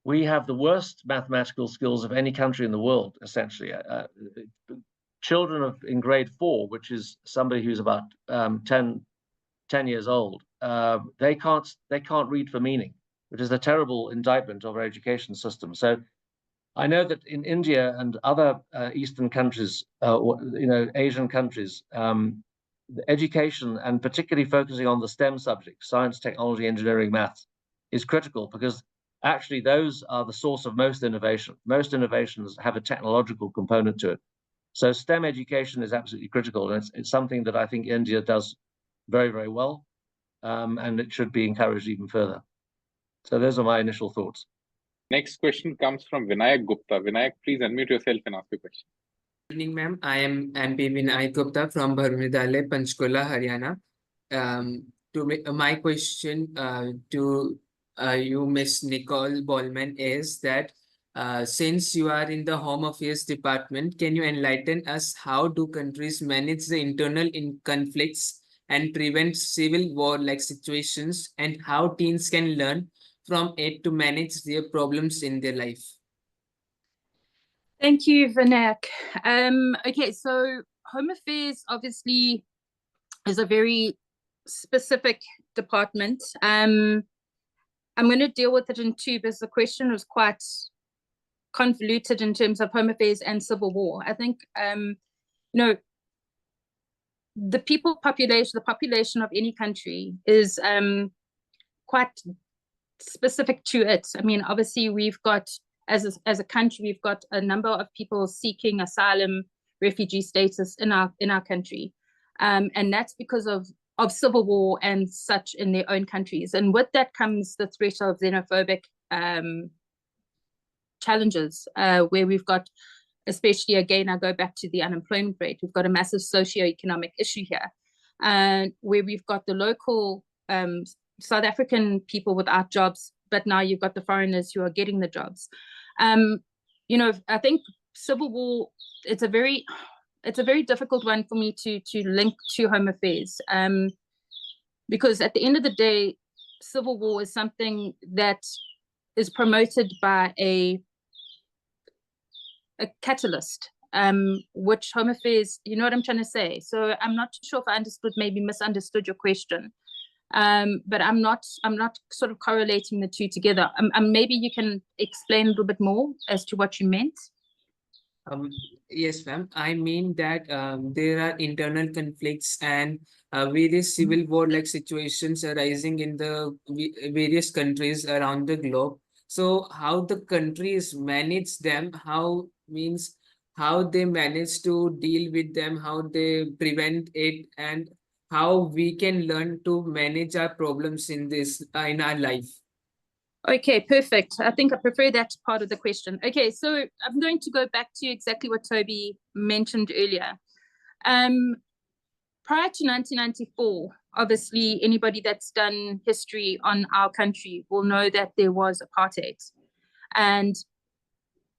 we have the worst mathematical skills of any country in the world, essentially. Children in grade 4, which is somebody who's about 10 years old, they can't read for meaning, which is a terrible indictment of our education system. So I know that in India and other Eastern countries, Asian countries, the education, and particularly focusing on the STEM subjects, science, technology, engineering, maths, is critical, because actually those are the source of most innovation. Most innovations have a technological component to it. So STEM education is absolutely critical, and it's something that I think India does very, very well, and it should be encouraged even further. So those are my initial thoughts. Next question comes from Vinayak Gupta. Vinayak, please unmute yourself and ask your question. Good evening, ma'am. I am MP Vinayak Gupta from Bharmidale, Panchkula, Haryana. My question to you, Miss Nicole Bollman, is that since you are in the Home Affairs Department, can you enlighten us how do countries manage the internal conflicts and prevent civil war-like situations, and how teens can learn from it to manage their problems in their life? Thank you, Vinayak. Okay, so Home Affairs obviously is a very specific department. I'm going to deal with it in two, because the question was quite convoluted in terms of Home Affairs and civil war. I think, the population of any country is quite specific to it. I mean, obviously we've got, as a country, we've got a number of people seeking asylum, refugee status in our country, and that's because of civil war and such in their own countries. And with that comes the threat of xenophobic challenges, where we've got, especially again, I go back to the unemployment rate, we've got a massive socioeconomic issue here, where we've got the local South African people without jobs, but now you've got the foreigners who are getting the jobs. I think civil war, it's a very difficult one for me to link to Home Affairs, because at the end of the day, civil war is something that is promoted by a catalyst, which Home Affairs, you know what I'm trying to say? So I'm not sure if I maybe misunderstood your question. But I'm not sort of correlating the two together. Maybe you can explain a little bit more as to what you meant. Yes, ma'am. I mean that there are internal conflicts and various civil war-like situations arising in the various countries around the globe. So how the countries manage them, how they manage to deal with them, how they prevent it, and how we can learn to manage our problems in in our life. Okay, perfect. I think I prefer that part of the question. Okay, so I'm going to go back to exactly what Toby mentioned earlier. Prior to 1994, obviously anybody that's done history on our country will know that there was apartheid. And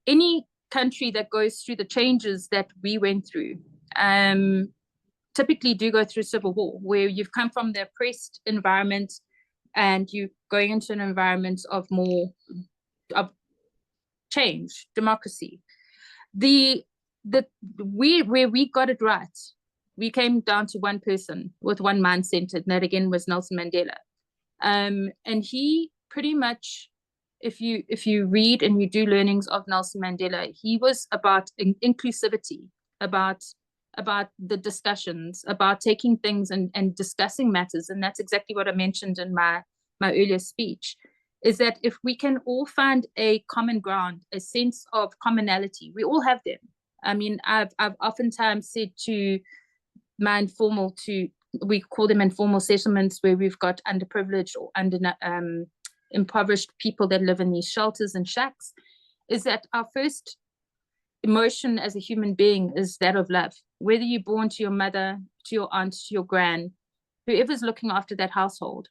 any country that goes through the changes that we went through, typically do go through civil war, where you've come from the oppressed environment and you're going into an environment of more of change, democracy. Where we got it right, we came down to one person with one mind centered, and that again was Nelson Mandela. And he pretty much, if you read and you do learnings of Nelson Mandela, he was about inclusivity, about the discussions, about taking things and discussing matters. And that's exactly what I mentioned in my earlier speech, is that if we can all find a common ground, a sense of commonality, we all have them. I mean, I've oftentimes said to my we call them informal settlements, where we've got underprivileged or impoverished people that live in these shelters and shacks, is that our first emotion as a human being is that of love. Whether you're born to your mother, to your aunt, to your gran, whoever's looking after that household.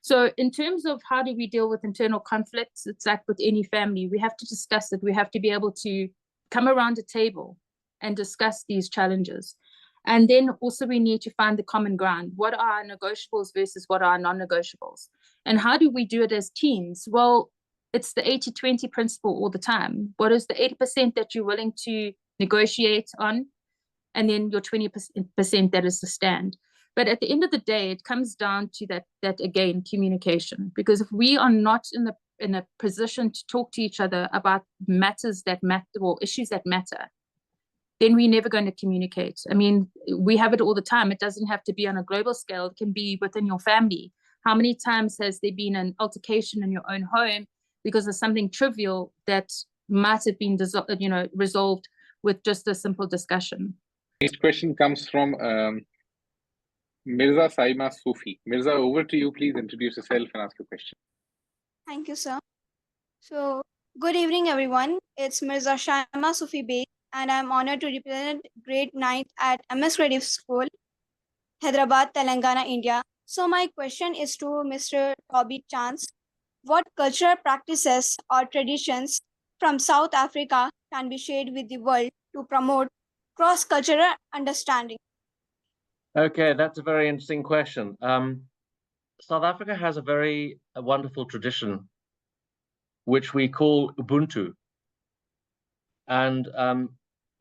So in terms of how do we deal with internal conflicts, it's like with any family, we have to discuss it. We have to be able to come around a table and discuss these challenges. And then also we need to find the common ground. What are our negotiables versus what are our non-negotiables? And how do we do it as teams? Well, it's the 80-20 principle all the time. What is the 80% that you're willing to negotiate on? And then your 20% that is the stand. But at the end of the day, it comes down to that again, communication. Because if we are not in a position to talk to each other about matters that matter or issues that matter, then we're never going to communicate. I mean, we have it all the time. It doesn't have to be on a global scale. It can be within your family. How many times has there been an altercation in your own home because of something trivial that might have been resolved with just a simple discussion? Next question comes from Mirza, Shaima, Sufi. Mirza, over to you. Please introduce yourself and ask your question. Thank you, sir. So, good evening, everyone. It's Mirza Shaima Sufi Baig, and I'm honored to represent grade 9th at MS Creative School, Hyderabad, Telangana, India. So, my question is to Mr. Toby Chance. What cultural practices or traditions from South Africa can be shared with the world to promote cross-cultural understanding? Okay, that's a very interesting question. South Africa has a wonderful tradition, which we call Ubuntu. And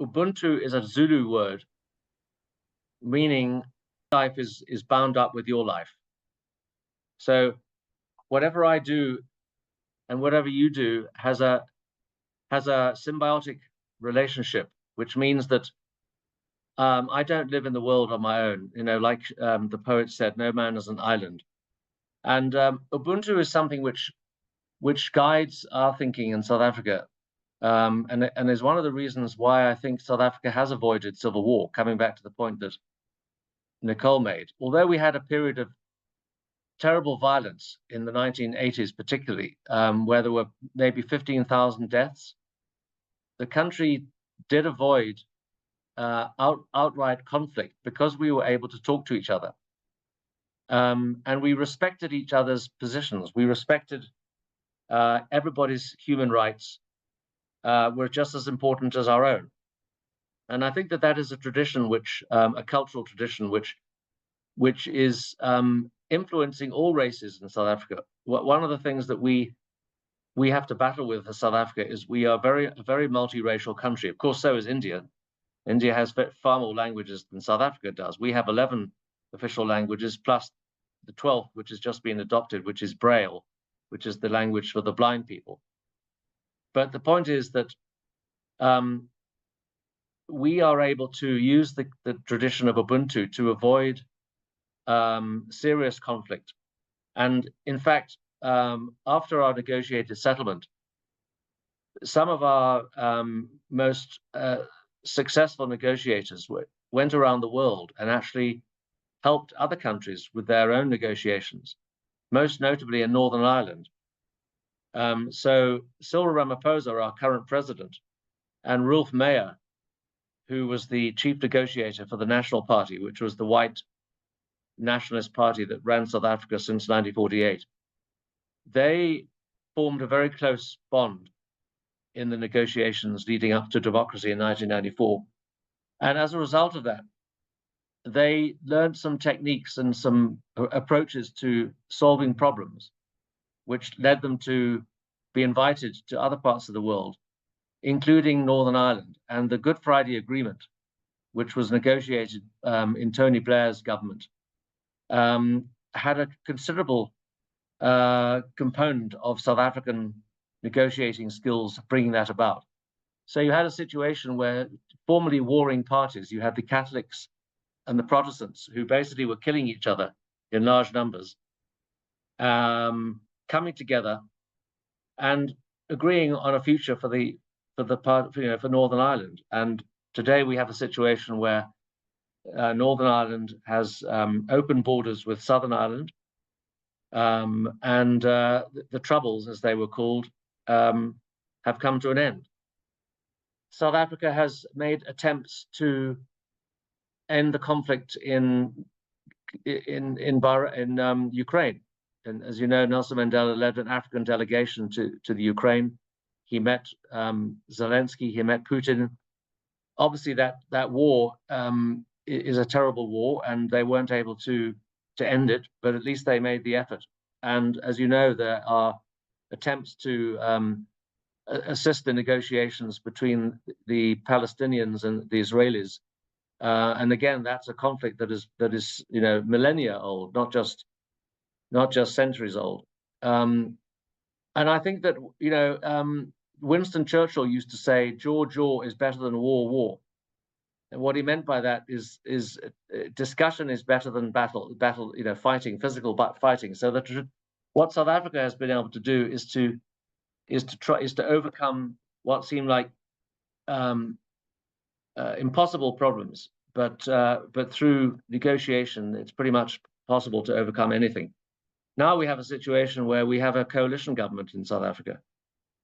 Ubuntu is a Zulu word, meaning life is bound up with your life. So whatever I do and whatever you do has a symbiotic relationship, which means that I don't live in the world on my own. You know, like the poet said, no man is an island. And Ubuntu is something which guides our thinking in South Africa, and is one of the reasons why I think South Africa has avoided civil war, coming back to the point that Nicole made. Although we had a period of terrible violence in the 1980s, particularly, where there were maybe 15,000 deaths, the country did avoid outright conflict because we were able to talk to each other. And we respected each other's positions. We respected everybody's human rights were just as important as our own. And I think that is a tradition a cultural tradition which is influencing all races in South Africa. One of the things that we have to battle with in South Africa is we are a very multiracial country. Of course, so is India. India has far more languages than South Africa does. We have 11 official languages, plus the 12th, which has just been adopted, which is Braille, which is the language for the blind people. But the point is that we are able to use the tradition of Ubuntu to avoid serious conflict. And in fact, after our negotiated settlement, some of our most successful negotiators went around the world and actually helped other countries with their own negotiations, most notably in Northern Ireland. So Cyril Ramaphosa, our current president, and Rolf Meyer, who was the chief negotiator for the National Party, which was the white nationalist party that ran South Africa since 1948, they formed a very close bond in the negotiations leading up to democracy in 1994. And as a result of that, they learned some techniques and some approaches to solving problems, which led them to be invited to other parts of the world, including Northern Ireland. And the Good Friday Agreement, which was negotiated in Tony Blair's government, had a considerable component of South African negotiating skills bringing that about. So you had a situation where formerly warring parties, you had the Catholics and the Protestants, who basically were killing each other in large numbers, coming together and agreeing on a future for Northern Ireland. And Today, we have a situation where Northern Ireland has open borders with Southern Ireland, and the Troubles, as they were called, have come to an end. South Africa has made attempts to end the conflict in Ukraine. And as you know, Nelson Mandela led an African delegation to the Ukraine. He met Zelensky, he met Putin. Obviously, that war is a terrible war, and they weren't able to end it, but at least they made the effort. And as you know, there are attempts to assist the negotiations between the Palestinians and the Israelis. And again, that's a conflict that is millennia old, not just centuries old. And I think that Winston Churchill used to say, "Jaw is better than war." And what he meant by that is discussion is better than battle, fighting, physical fighting. So that what South Africa has been able to do is to overcome what seemed like impossible problems, but through negotiation, it's pretty much possible to overcome anything. Now we have a situation where we have a coalition government in South Africa,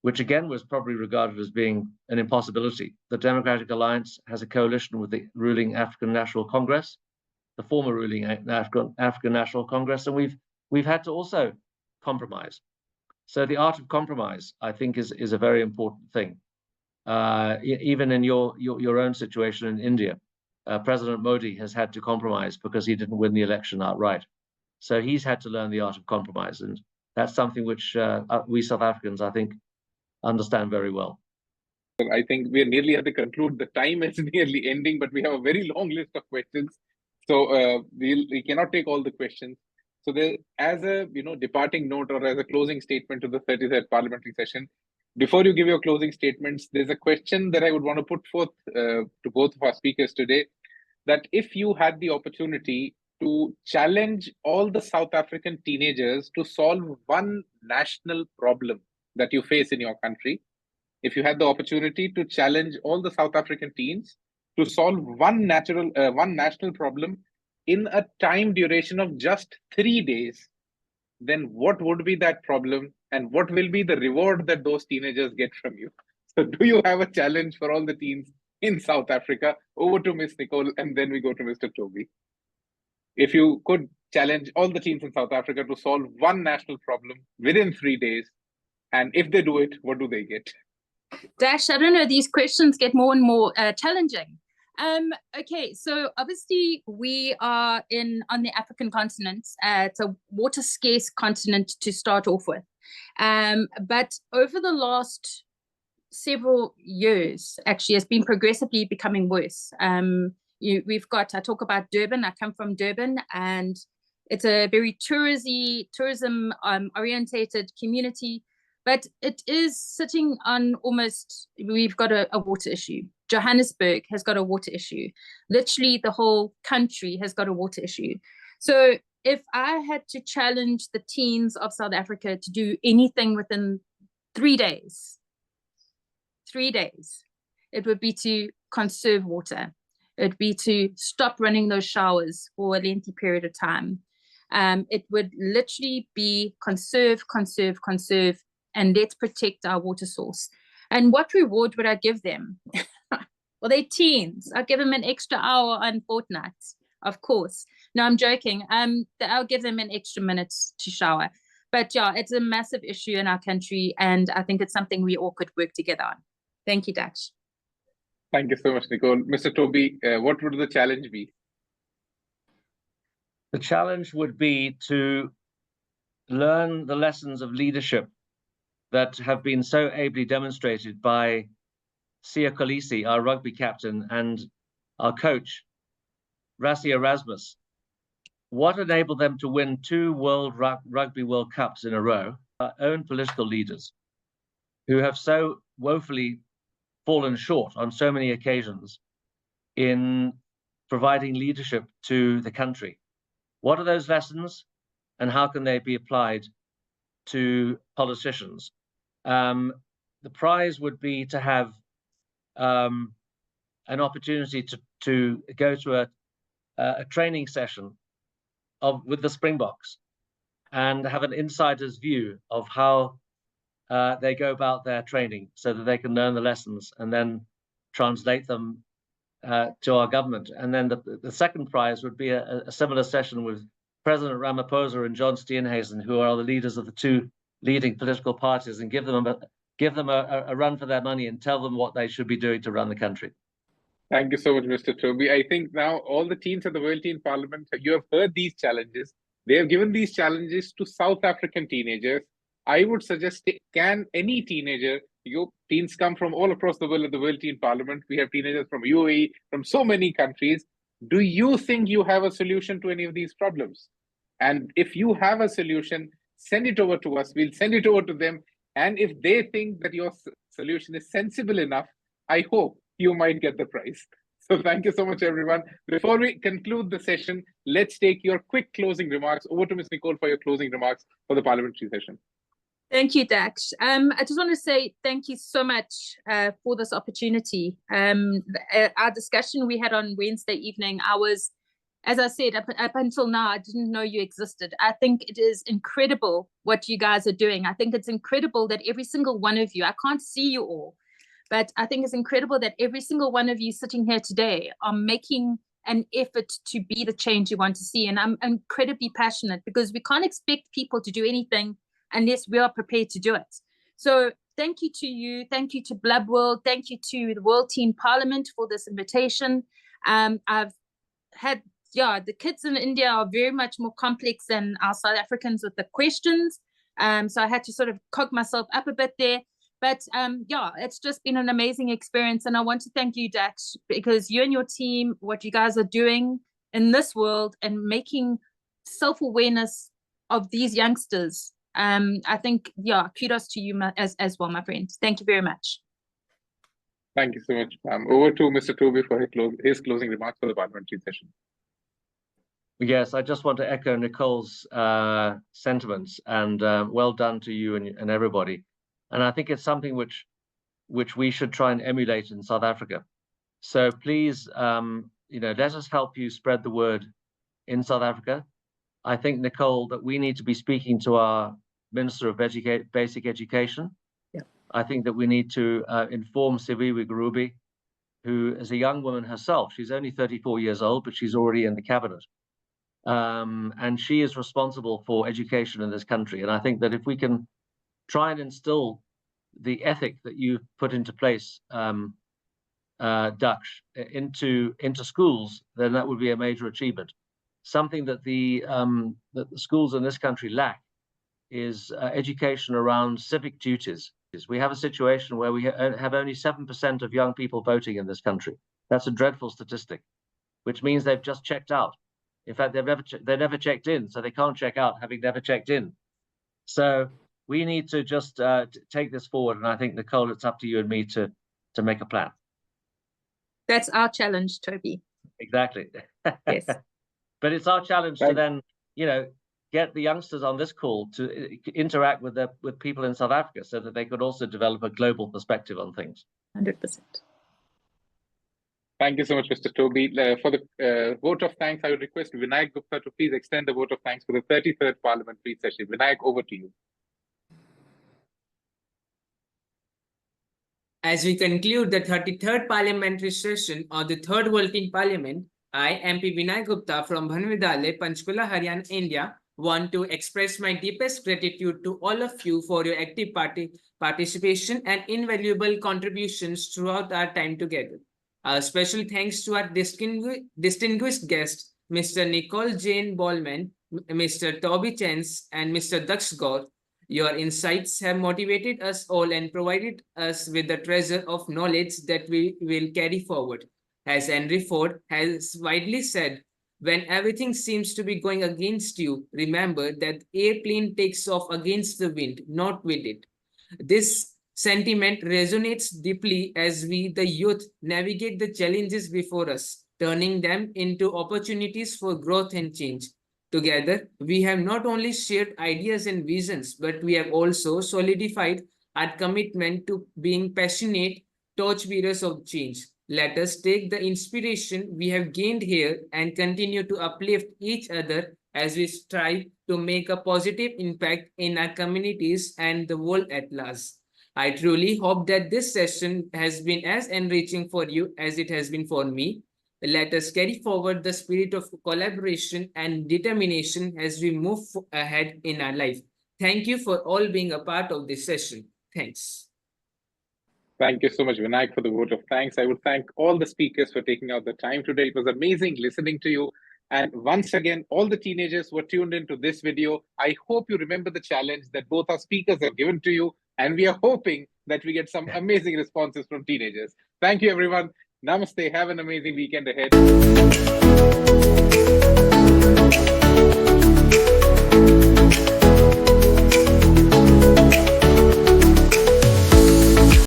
which again was probably regarded as being an impossibility. The Democratic Alliance has a coalition with the ruling African National Congress, the former ruling African National Congress, and we've had to also compromise. So the art of compromise, I think, is a very important thing. Even in your own situation in India, President Modi has had to compromise because he didn't win the election outright. So he's had to learn the art of compromise, and that's something which we South Africans, I think, understand very well. I think we nearly have to conclude. The time is nearly ending, but we have a very long list of questions, so we cannot take all the questions. So as a departing note or as a closing statement to the 33rd Parliamentary session, before you give your closing statements, there's a question that I would want to put forth to both of our speakers today, that if you had the opportunity to challenge all the South African teenagers to solve one national problem that you face in your country, if you had the opportunity to challenge all the South African teens to solve one national problem in a time duration of just 3 days, then what would be that problem and what will be the reward that those teenagers get from you? So do you have a challenge for all the teens in South Africa? Over to Ms. Nicole, and then we go to Mr. Toby. If you could challenge all the teens in South Africa to solve one national problem within 3 days, and if they do it, what do they get? Dash, I don't know, these questions get more and more challenging. Okay, so obviously we are on the African continent. It's a water scarce continent to start off with. But over the last several years, actually, it's been progressively becoming worse. I talk about Durban. I come from Durban, and it's a very tourism orientated community, but it is sitting on we've got a water issue. Johannesburg has got a water issue. Literally the whole country has got a water issue. So if I had to challenge the teens of South Africa to do anything within 3 days, it would be to conserve water. It would be to stop running those showers for a lengthy period of time. It would literally be conserve, and let's protect our water source. And what reward would I give them? Well, they're teens. I'll give them an extra hour on fortnights, of course. No, I'm joking. I'll give them an extra minute to shower. But yeah, it's a massive issue in our country, and I think it's something we all could work together on. Thank you, Daksh. Thank you so much, Nicole. Mr. Toby, what would the challenge be? The challenge would be to learn the lessons of leadership that have been so ably demonstrated by Sia Kolisi, our rugby captain, and our coach, Rassie Erasmus. What enabled them to win 2 Rugby World Cups in a row? Our own political leaders, who have so woefully fallen short on so many occasions in providing leadership to the country. What are those lessons, and how can they be applied to politicians? The prize would be to have an opportunity to go to a training session with the Springboks and have an insider's view of how they go about their training so that they can learn the lessons and then translate them to our government. And then the second prize would be a similar session with President Ramaphosa and John Steenhuisen, who are the leaders of the two leading political parties, and give them a run for their money and tell them what they should be doing to run the country. Thank you so much, Mr. Toby. I think now all the teens at the World Teen Parliament, you have heard these challenges. They have given these challenges to South African teenagers. I would suggest, can any teenager, your teens come from all across the world at the World Teen Parliament. We have teenagers from UAE, from so many countries. Do you think you have a solution to any of these problems? And if you have a solution, send it over to us. We'll send it over to them. And if they think that your solution is sensible enough, I hope you might get the prize. So thank you so much, everyone. Before we conclude the session, let's take your quick closing remarks. Over to Ms. Nicole for your closing remarks for the parliamentary session. Thank you, Daksh. I just want to say thank you so much for this opportunity. Our discussion we had on Wednesday evening, I was, as I said, up until now, I didn't know you existed. I think it is incredible what you guys are doing. I think it's incredible that every single one of you, I can't see you all, but I think it's incredible that every single one of you sitting here today are making an effort to be the change you want to see. And I'm incredibly passionate because we can't expect people to do anything unless we are prepared to do it. So thank you to you. Thank you to Blub World. Thank you to the World Teen Parliament for this invitation. I've had, the kids in India are very much more complex than our South Africans with the questions. So I had to sort of cock myself up a bit there. But it's just been an amazing experience. And I want to thank you, Daksh, because you and your team, what you guys are doing in this world and making self-awareness of these youngsters. I think, kudos to you as well, my friend. Thank you very much. Thank you so much. Over to Mr. Toby for his closing remarks for the parliamentary session. Yes, I just want to echo Nicole's sentiments, and well done to you and everybody. And I think it's something which we should try and emulate in South Africa. So please, let us help you spread the word in South Africa. I think, Nicole, that we need to be speaking to our Minister of Basic Education. Yeah. I think that we need to inform Siviwe Gurubi, who is a young woman herself. She's only 34 years old, but she's already in the cabinet. And she is responsible for education in this country. And I think that if we can try and instill the ethic that you've put into place, Daksh, into schools, then that would be a major achievement. Something that the schools in this country lack is education around civic duties. We have a situation where we have only 7% of young people voting in this country. That's a dreadful statistic, which means they've just checked out. In fact, they've never checked in, so they can't check out having never checked in. So we need to just take this forward, and I think, Nicole, it's up to you and me to make a plan. That's our challenge, Toby. Exactly. Yes. But it's our challenge to then, get the youngsters on this call to interact with people in South Africa so that they could also develop a global perspective on things. 100%. Thank you so much, Mr. Toby. For the vote of thanks, I would request Vinayak Gupta to please extend the vote of thanks for the 33rd Parliamentary session. Vinayak, over to you. As we conclude the 33rd Parliamentary session of the 3rd World Teen Parliament, I, MP Vinayak Gupta from Bhanvidale, Panchkula, Haryana, India, want to express my deepest gratitude to all of you for your active participation and invaluable contributions throughout our time together. A special thanks to our distinguished guests, Mr. Nicole Jane Bollman, Mr. Toby Chance, and Mr. Daksh Gaur. Your insights have motivated us all and provided us with the treasure of knowledge that we will carry forward. As Henry Ford has widely said, when everything seems to be going against you, remember that airplane takes off against the wind, not with it. This sentiment resonates deeply as we, the youth, navigate the challenges before us, turning them into opportunities for growth and change. Together, we have not only shared ideas and visions, but we have also solidified our commitment to being passionate torchbearers of change. Let us take the inspiration we have gained here and continue to uplift each other as we strive to make a positive impact in our communities and the world at large. I truly hope that this session has been as enriching for you as it has been for me. Let us carry forward the spirit of collaboration and determination as we move ahead in our life. Thank you for all being a part of this session. Thanks. Thank you so much, Vinayak, for the vote of thanks. I would thank all the speakers for taking out the time today. It was amazing listening to you. And once again, all the teenagers who were tuned into this video, I hope you remember the challenge that both our speakers have given to you. And we are hoping that we get some amazing responses from teenagers. Thank you, everyone. Namaste. Have an amazing weekend ahead.